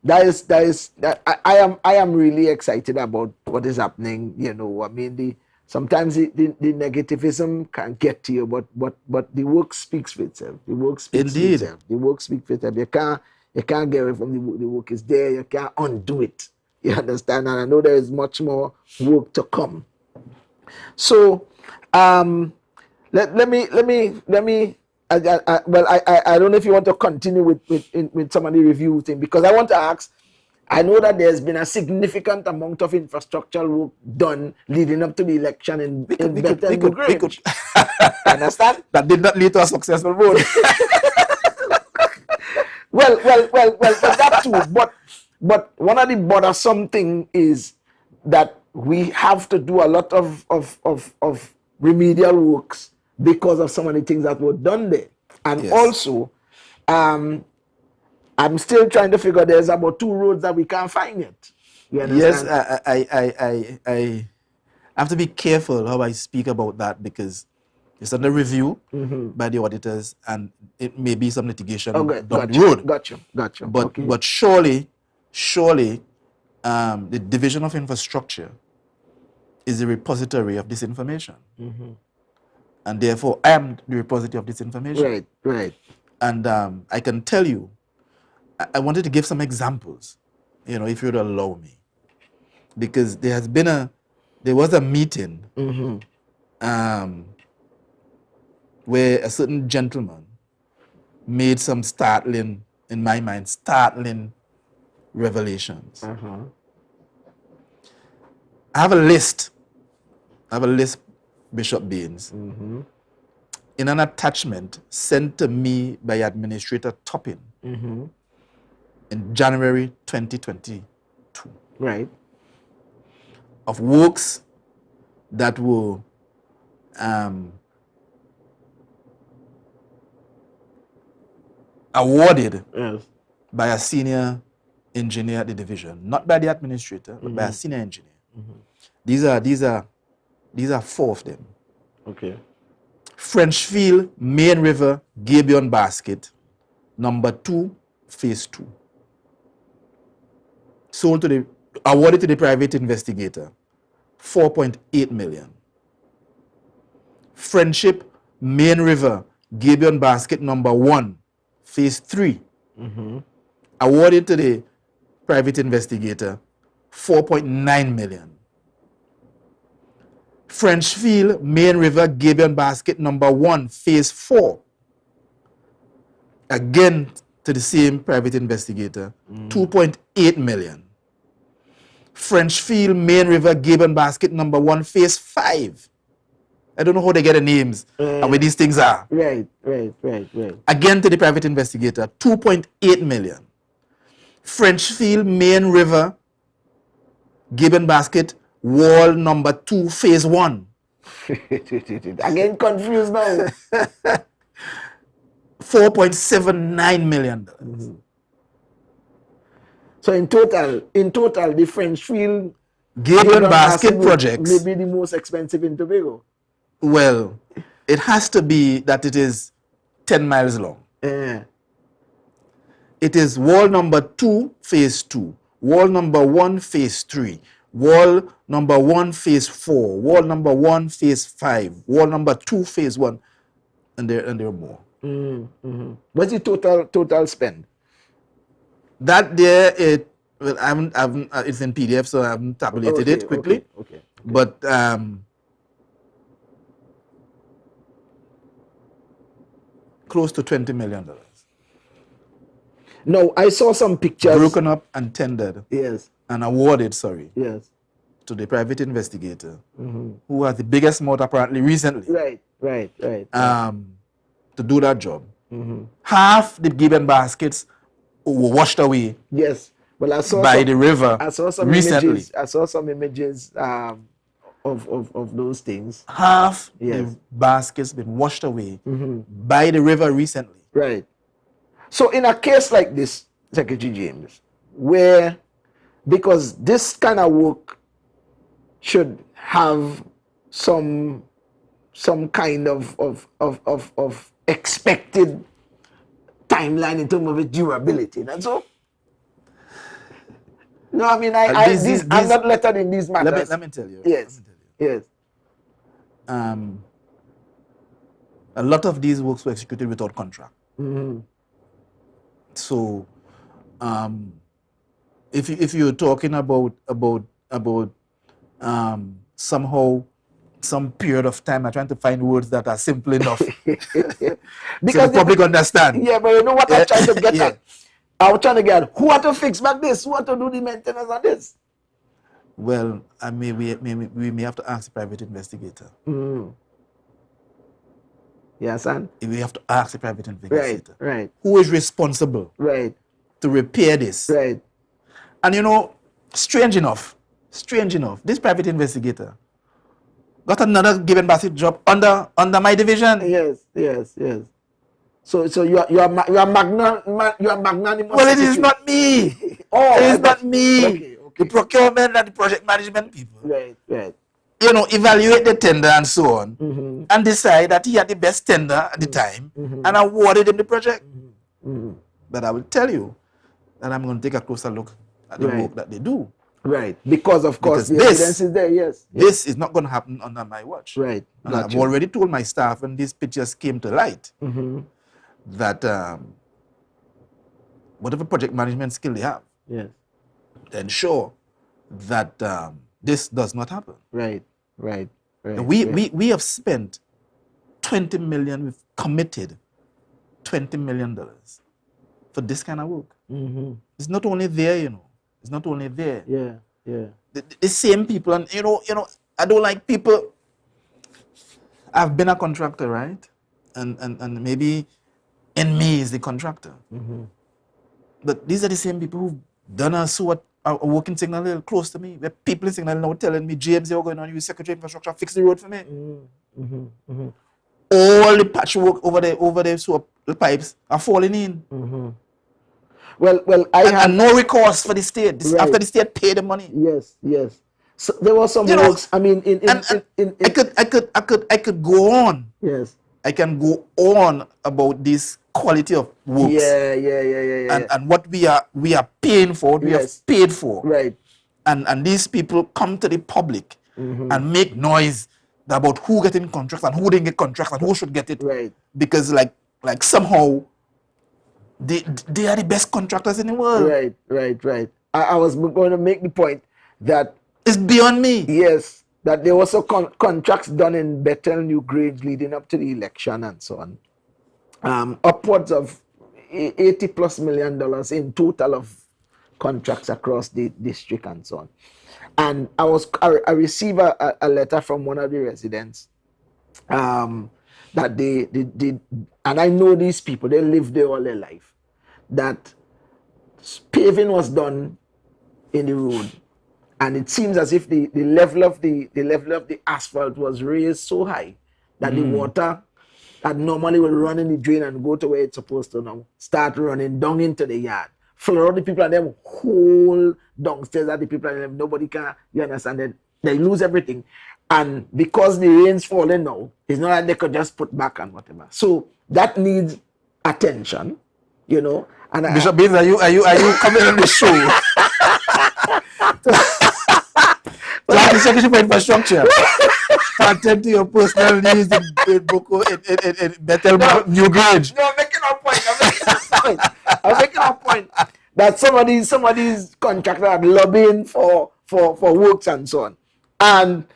I am really excited about what is happening. You know, I mean, sometimes the negativism can get to you, but the work speaks for itself. The work speaks for itself. The work speaks for itself. You can't get away from the work. The work is there. You can't undo it. You understand? And I know there is much more work to come. So, let me. I don't know if you want to continue with some of the review thing, because I want to ask. I know that there's been a significant amount of infrastructural work done leading up to the election in Bethel Grange. Understand? That did not lead to a successful vote. well, that too. But one of the bothersome thing is that we have to do a lot of remedial works because of some of the things that were done there. And also, I'm still trying to figure there's about 2 roads that we can't find yet. You understand? Yes, I have to be careful how I speak about that, because It's under review by the auditors, and it may be some litigation Okay, down the road. Gotcha. But Okay. but surely, the Division of Infrastructure is the repository of this information, and therefore I am the repository of this information. Right. And I can tell you, I wanted to give some examples, if you would allow me, because there was a meeting where a certain gentleman made some startling, in my mind, startling revelations. I have a list, Bishop Baines, in an attachment sent to me by Administrator Toppin in January 2022. Right. Of works that were awarded by a senior engineer at the division, not by the administrator, but by a senior engineer. These are 4 of them. Okay. Frenchfield, Main River, Gabion Basket, number 2, phase 2. Awarded to the private investigator, 4.8 million. Friendship, Main River, Gabion Basket, number 1, phase 3. Awarded to the private investigator, 4.9 million. Frenchfield, Main River, Gabion Basket, number 1, phase 4. Again to the same private investigator, 2.8 million. Frenchfield, Main River, Gabion Basket, number 1, phase 5. I don't know how they get the names and where these things are. Right. Again to the private investigator, 2.8 million. Frenchfield, Main River, Gabion Basket, wall number 2, phase 1. Again confused now. $4.79 million. So in total, the Frenchfield Gabion Basket projects may be the most expensive in Tobago. Well, it has to be that it is 10 miles long. It is wall number 2, phase 2. Wall number 1, phase 3. Wall number 1, phase 4. Wall number 1, phase 5. Wall number 2, phase 1. And there are more. What's the total spend? That there, it's in PDF, so I haven't tabulated it quickly. Okay. But close to $20 million. No, I saw some pictures. Broken up and tendered. Yes. And awarded, Yes. to the private investigator, who has the biggest amount apparently recently. Right. To do that job. Half the Gabion baskets were washed away. Yes. Well, I saw by the river. I saw some recently. Images. I saw some images of those things. Half the baskets been washed away by the river recently. Right. So in a case like this, Secretary James, where because this kind of work should have some kind of expected timeline in terms of its durability. That's all. No, I mean, I'm not lettered in these matters. Let me tell you. Yes. A lot of these works were executed without contract. So, if you're talking about somehow some period of time, I'm trying to find words that are simple enough because so the public understand. Yeah, but you know what I'm trying to get at? I was trying to get at who had to fix back this, who had to do the maintenance on this. Well, we may have to ask the private investigator. Yes, and we have to ask the private investigator. Right. Who is responsible? Right. To repair this. Right. And you know, strange enough, this private investigator got another Gabion Basket job under my division. Yes. So you are magnanimous. Well, it is not me. It is not me. Okay. The procurement and the project management people. Right. you know, evaluate the tender and so on, Mm-hmm. and decide that he had the best tender at the time, and awarded him the project. But I will tell you that I'm going to take a closer look at the work that they do. Right. Because, of course, Because the evidence is there, yes. This is not going to happen under my watch. Right. And I've already told my staff when these pictures came to light that whatever project management skill they have, to ensure that this does not happen. Right. We have spent $20 million, we've committed $20 million for this kind of work. It's not only there, you know. It's not only there. The same people, and you know, I don't like people. I've been a contractor, right? And maybe in me is the contractor. But these are the same people who've done a working signal a little close to me. Where people in signal now telling me, James, you're going on, you Secretary of Infrastructure, fix the road for me. All the patchwork over there, so the pipes are falling in. Well, and no recourse for the state. After the state paid the money. Yes. So there was some works. I mean, I could go on. Yes. I can go on about this quality of works. Yeah. And what we are paying for, we have paid for. Right. And these people come to the public and make noise about who getting contracts and who didn't get contracts and who should get it. Right. Because like somehow they are the best contractors in the world. Right. I was going to make the point that it's beyond me. Yes, that there were also contracts done in Bethel, New Grange leading up to the election and so on. Upwards of $80+ million in total of contracts across the district and so on. And I received a letter from one of the residents that they and I know these people, they live there all their life, that paving was done in the road, and it seems as if the level of the asphalt was raised so high that the water that normally would run in the drain and go to where it's supposed to now start running down into the yard. Flood the people and them whole downstairs at the people and them, nobody can, you understand, they lose everything. And because the rain's falling now, it's not like they could just put back and whatever. So that needs attention, you know. And Bishop Baines, are you coming on the show? The Secretary for Infrastructure. Attend to your personal needs in Boko, in Bethel, New Grange. No, I'm making a point that some of these contractors are lobbying for works and so on. And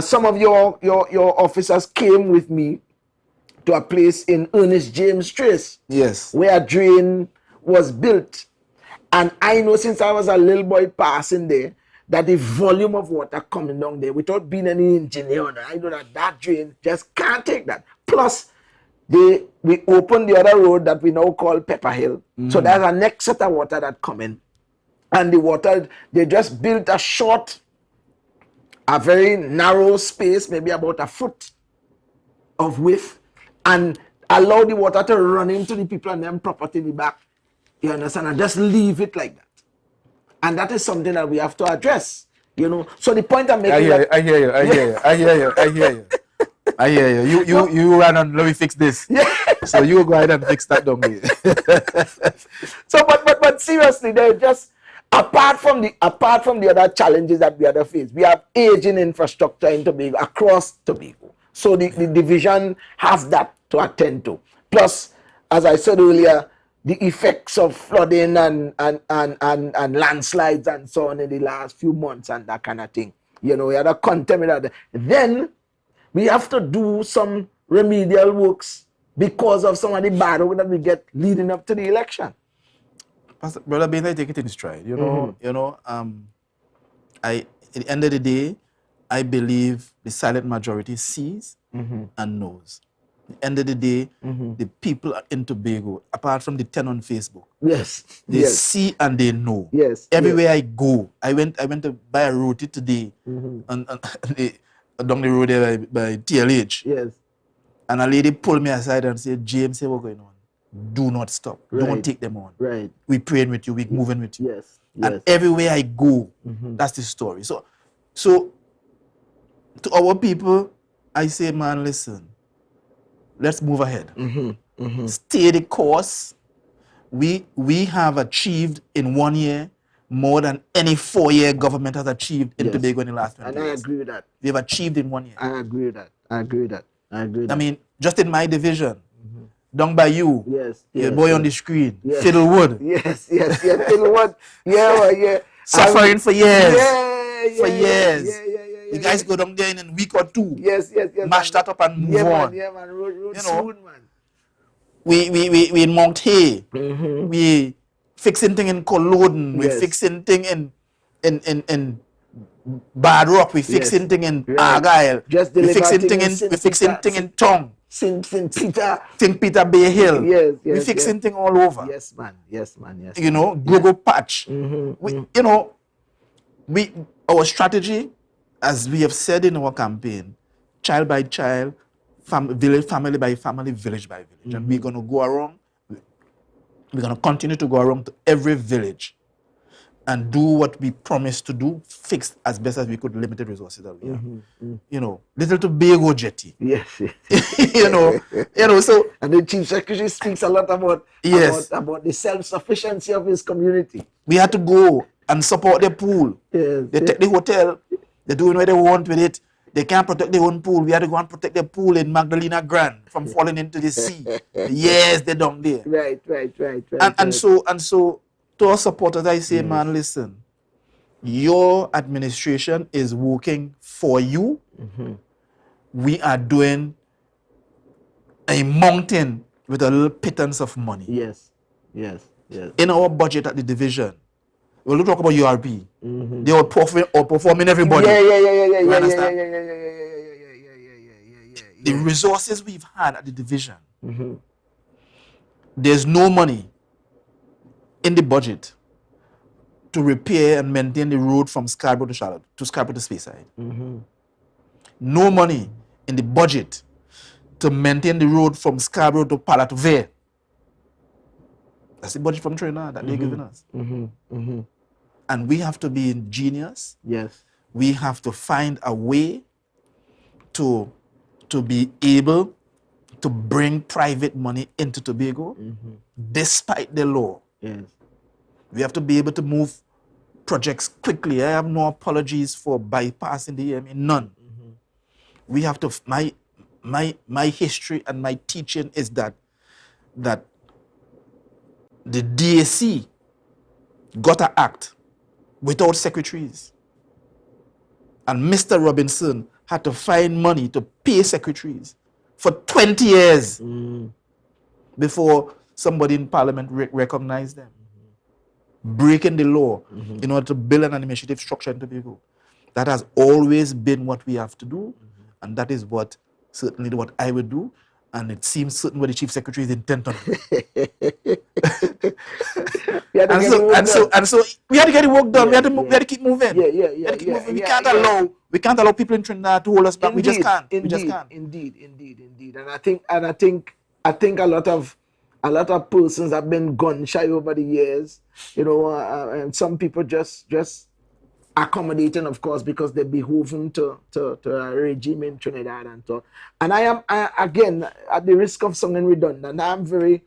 some of your officers came with me to a place in Ernest James Trace. Yes. Where a drain was built. And I know since I was a little boy passing there, that the volume of water coming down there, without being any engineer, I know that drain just can't take that. Plus, we opened the other road that we now call Pepper Hill. So there's a next set of water that come in. And the water, they just built a very narrow space, maybe about a foot of width, and allow the water to run into the people and them property in the back. You understand? And just leave it like that. And that is something that we have to address, you know. So the point I'm making... I hear you. You ran on, let me fix this. Yeah. So you go ahead and fix that down here. So, but seriously, they're just... Apart from the other challenges that we other face, we have aging infrastructure in Tobago, across Tobago. So the division has that to attend to. Plus, as I said earlier, the effects of flooding and landslides and so on in the last few months and that kind of thing. You know, we had a contaminant. Then we have to do some remedial works because of some of the bad work that we get leading up to the election. Brother Baines, I take it in stride. At the end of the day, I believe the silent majority sees and knows. At the end of the day, the people in Tobago, apart from the 10 on Facebook, they see and they know. Everywhere I go, I went to buy a roti today down the road there by TLH. And a lady pulled me aside and said, James, say what's going on? Do not stop. Don't take them on. We're praying with you. We're moving with you. And everywhere I go, that's the story. So to our people, I say, man, listen, let's move ahead. Stay the course. We have achieved in 1 year more than any 4-year government has achieved in Tobago in the last 20 years. And I agree with that. We have achieved in 1 year. I agree with that. I agree with that. I agree with that. I mean, just in my division, down by you, yes, your boy on the screen, yes. Fiddlewood. Yes, Fiddlewood. Yeah. Suffering for years. For years. Yeah. You guys go down there in a week or two. Yes. Mash that up and move on. Yeah, man. Road you know, soon, man. We in Mount Hay. We fixing thing in Culloden. We fixing thing in Bad Rock. We fixing thing in Argyle. We fixing thing in Tongue. St. Peter. St. Peter Bay Hill. Yes. We fixing thing all over. Yes, man. Yes. You know, Gogo Patch. You know, our strategy, as we have said in our campaign, child by child, family by family, village by village. And we're going to go around, we're going to continue to go around to every village and do what we promised to do, fix as best as we could limited resources that we have. You know, little Tobago jetty. Yes. you know, so. And the Chief Secretary speaks a lot about the self-sufficiency of his community. We had to go and support the pool. Yes. They take the hotel, they're doing what they want with it. They can't protect their own pool. We had to go and protect the pool in Magdalena Grand from falling into the sea. Yes, they're down there. Right. And so to our supporters, I say, man, listen, your administration is working for you. We are doing a mountain with a little pittance of money. Yes. In our budget at the division, we'll talk about URP. They are outperforming everybody. Yeah. Understand? The resources we've had at the division, there's no money in the budget to repair and maintain the road from Scarborough to Charlotte, to Scarborough to Speyside. No money in the budget to maintain the road from Scarborough to Pala to Vere. That's the budget from Trinidad that they're giving us. And we have to be ingenious. Yes. We have to find a way to be able to bring private money into Tobago despite the law. Yes. We have to be able to move projects quickly. I have no apologies for bypassing the EMA, none. We have to, my history and my teaching is that the DAC got an act without secretaries. And Mr. Robinson had to find money to pay secretaries for 20 years before somebody in Parliament recognized them. Breaking the law in order to build an administrative structure in Tobago. That has always been what we have to do, and that is certainly what I would do, and it seems certain what the Chief Secretary is intent on doing. and so we had to get the work done. We had to keep moving. We can't allow people in Trinidad to hold us back. Indeed, we just can't. Indeed. And I think a lot of persons have been gun shy over the years, you know, and some people just accommodating, of course, because they're beholden to a regime in Trinidad and so. And I again, at the risk of sounding redundant, I'm very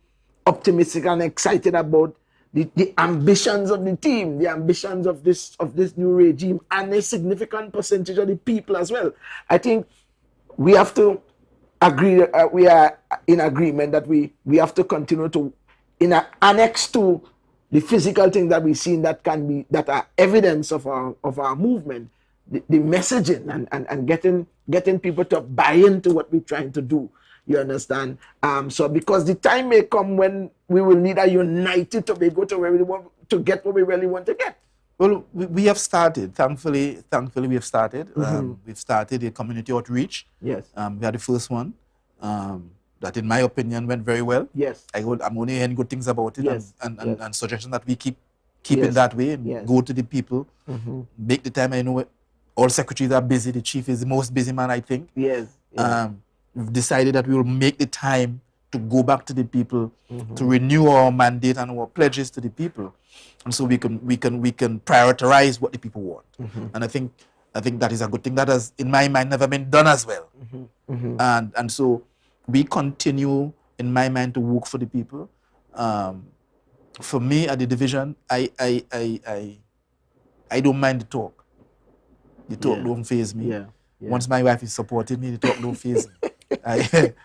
optimistic and excited about the ambitions of the team, the ambitions of this new regime, and a significant percentage of the people as well. I think we have to agree. We are in agreement that we have to continue to, in an annex to the physical things that we've seen that are evidence of our movement, the messaging and getting people to buy into what we're trying to do. You understand? So because the time may come when we will need a united Tobago to where we want to get what we really want to get. Well, we have started. Thankfully, we have started. We've started a community outreach. Yes. We had the first one. That, in my opinion, went very well. Yes. I'm only hearing good things about it. Yes. And suggestions that we keep it that way and go to the people, make the time. I know all secretaries are busy. The chief is the most busy man, I think. Yes. We've decided that we will make the time to go back to the people, to renew our mandate and our pledges to the people, and so we can prioritize what the people want. And I think I think that is a good thing that has, in my mind, never been done as well. And so we continue, in my mind, to work for the people. For me, at the division, I don't mind the talk. The talk don't faze me. Yeah. Once my wife is supporting me, the talk don't faze me.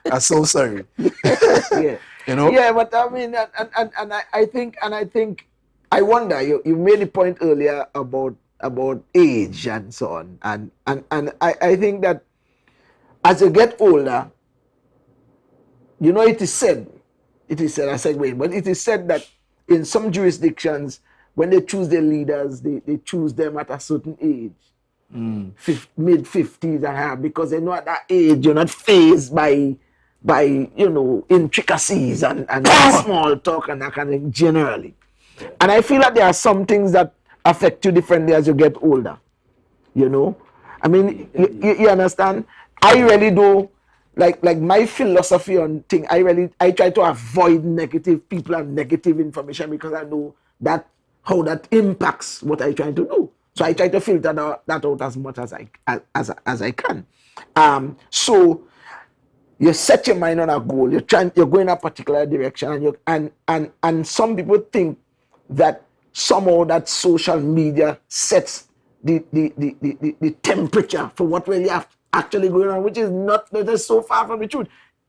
I'm so sorry. Yeah. You know? Yeah, but I mean, and I think, I wonder, you made the point earlier about age and so on. And I think that as you get older, you know, it is said, I segue, but it is said that in some jurisdictions, when they choose their leaders, they choose them at a certain age. Mid-50s and half, because they know at that age you're not fazed by you know, intricacies and small talk and that kind of thing generally. And I feel that there are some things that affect you differently as you get older. You know, I mean, you understand? I really do, like my philosophy on thing. I try to avoid negative people and negative information, because I know that how that impacts what I try to do. So I try to filter that out as much as I can. So you set your mind on a goal. You're going a particular direction, and some people think that somehow that social media sets the temperature for what really actually going on, which is not, that is so far from the truth.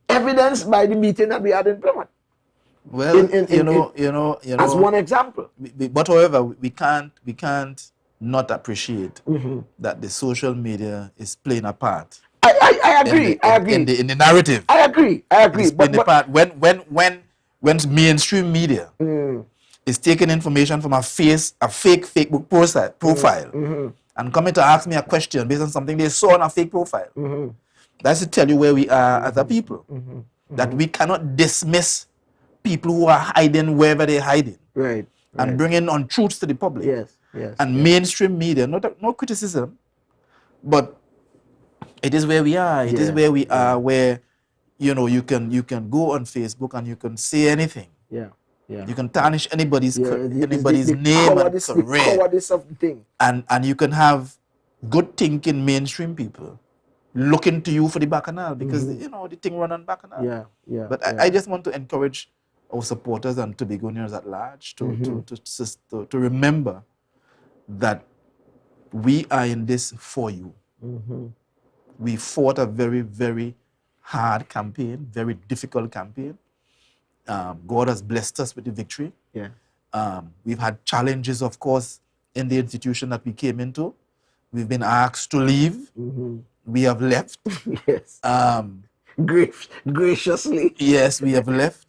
Evidenced by the meeting that we had in Plymouth. Well, you know, as one example. But however, we can't not appreciate that the social media is playing a part. I agree. In the narrative. I agree. But when mainstream media is taking information from a fake Facebook profile and coming to ask me a question based on something they saw on a fake profile, that's to tell you where we are as a people. That we cannot dismiss people who are hiding wherever they're hiding. Right. And bringing untruths to the public. Yes. And mainstream media, no criticism, but it is where we are. It is where we are, where, you know, you can go on Facebook and you can say anything. Yeah. You can tarnish anybody's name and career. Cowardice of the thing. And you can have good thinking mainstream people looking to you for the bacchanal, because you know the thing run on bacchanal. But I just want to encourage our supporters and Tobagonians at large to remember that we are in this for you. We fought a very, very hard campaign, very difficult campaign. God has blessed us with the victory. We've had challenges, of course, in the institution that we came into. We've been asked to leave. We have left. Yes. Graciously. Yes, we have left.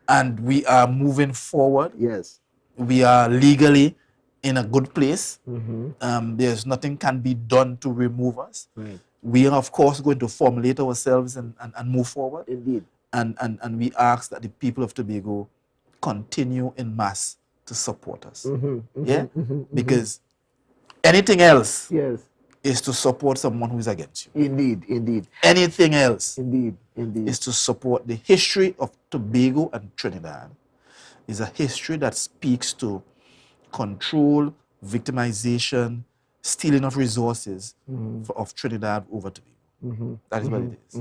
And we are moving forward. Yes. We are legally in a good place. There's nothing can be done to remove us. Right. We are, of course, going to formulate ourselves and move forward. Indeed. And we ask that the people of Tobago continue in mass to support us. Because anything else is to support someone who is against you. Indeed. Anything else Indeed. is to support the history of Tobago and Trinidad. Is a history that speaks to control, victimization, stealing of resources of Trinidad over Tobago. That is what it is.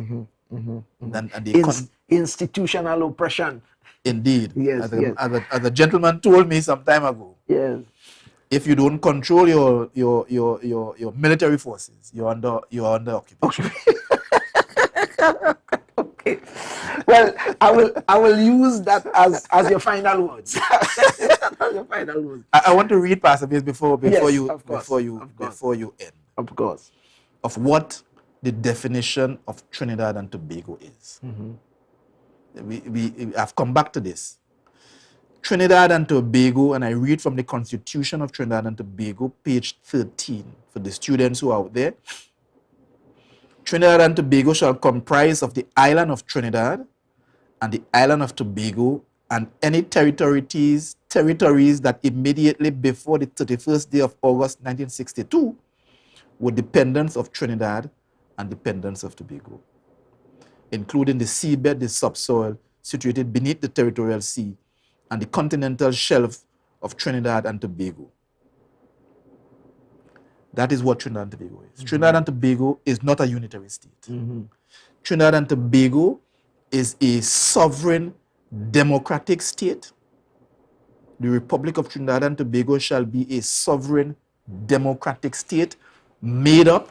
And institutional oppression. Indeed. Yes, as a gentleman told me some time ago. Yes. If you don't control your military forces, you're under occupation. Okay. Well, I will use that as your final words. I want to read passages before you end. Of course. Of what the definition of Trinidad and Tobago is. We have come back to this. Trinidad and Tobago, and I read from the Constitution of Trinidad and Tobago, page 13, for the students who are out there. Trinidad and Tobago shall comprise of the island of Trinidad and the island of Tobago and any territories that immediately before the 31st day of August 1962 were dependents of Trinidad and dependents of Tobago, including the seabed, the subsoil situated beneath the territorial sea, and the continental shelf of Trinidad and Tobago. That is what Trinidad and Tobago is. Trinidad and Tobago is not a unitary state. Trinidad and Tobago is a sovereign democratic state. The Republic of Trinidad and Tobago shall be a sovereign democratic state made up,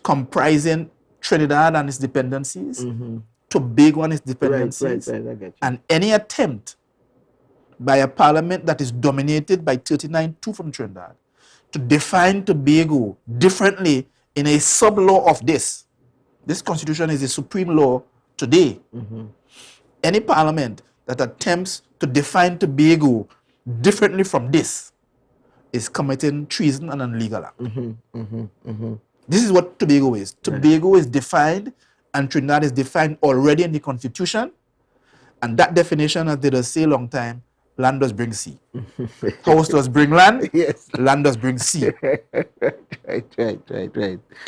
comprising Trinidad and its dependencies, Tobago and its dependencies, Right, I get you. and any attempt by a parliament that is dominated by 39(2) from Trinidad to define Tobago differently in a sub-law of this. This constitution is the supreme law today. Any parliament that attempts to define Tobago differently from this is committing treason and an illegal act. This is what Tobago is. Tobago is defined, and Trinidad is defined already in the constitution. And that definition, as they just say a long time, land does bring sea. House does bring land, Yes. land does bring sea. Right.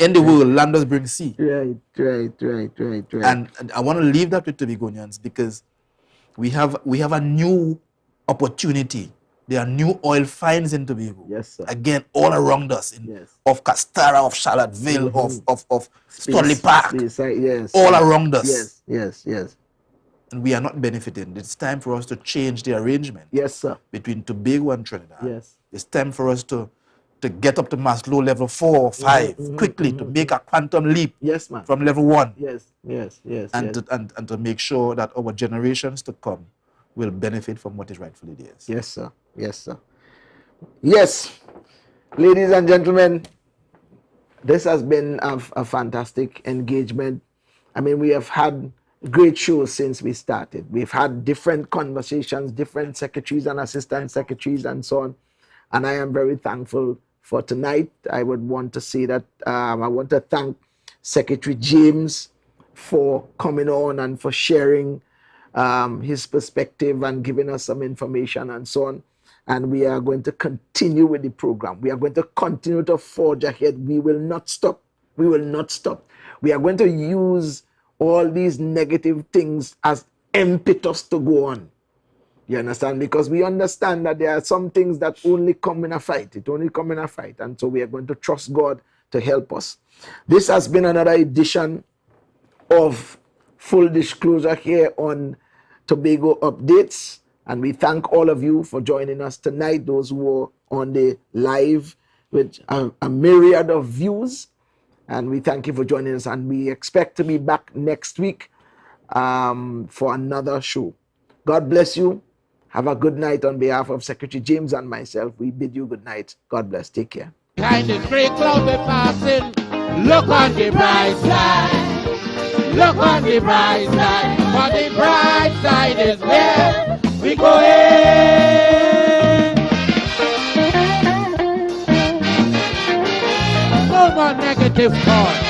In the world, land does bring sea. Right. And I want to leave that with Tobagonians, because we have a new opportunity. There are new oil finds in Tobago. Yes, sir. Again, all around us, Yes. of Castara, of Charlottesville, of Studley Park, Yes. all around us. Yes. And we are not benefiting. It's time for us to change the arrangement Yes, sir. between Tobago and Trinidad. Yes. It's time for us to get up to Maslow level 4 or 5 quickly, to make a quantum leap Yes, man. from level 1, Yes. and to make sure that our generations to come will benefit from what is rightfully theirs. Yes, sir. Yes, ladies and gentlemen, this has been a fantastic engagement. I mean, we have had great shows since we started. We've had different conversations, different secretaries and assistant secretaries and so on. And I am very thankful for tonight. I would want to say that I want to thank Secretary James for coming on and for sharing his perspective and giving us some information and so on. And we are going to continue with the program. We are going to continue to forge ahead. We will not stop. We are going to use all these negative things as impetus to go on. You understand? Because we understand that there are some things that only come in a fight. It only come in a fight. And so we are going to trust God to help us. This has been another edition of Full Disclosure here on Tobago Updates. And we thank all of you for joining us tonight, those who were on the live with a myriad of views. And we thank you for joining us. And we expect to be back next week for another show. God bless you. Have a good night on behalf of Secretary James and myself. We bid you good night. God bless. Take care. Behind this great cloud we're passing, look on the bright side. Look on the bright side. For the bright side is where we going. No more negative thoughts.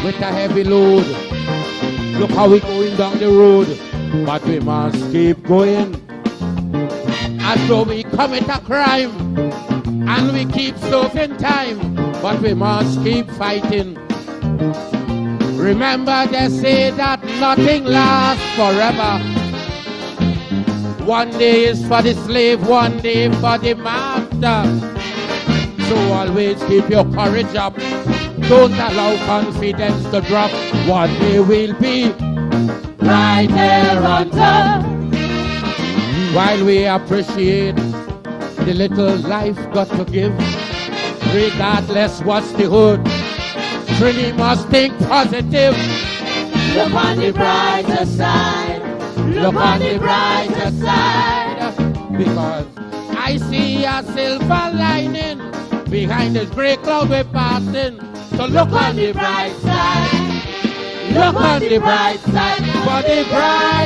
With a heavy load, look how we going down the road, but we must keep going. As though we commit a crime, and we keep serving time, but we must keep fighting. Remember they say that nothing lasts forever. One day is for the slave, one day for the master. So always keep your courage up. Don't allow confidence to drop. One day we'll be right there on top. While we appreciate the little life got to give, regardless what's the hood, Trini must think positive. Look on the brighter side. Look on the brighter side. Because I see a silver lining behind this gray cloud we're passing. So look on the bright side. Look on the bright side. For the bright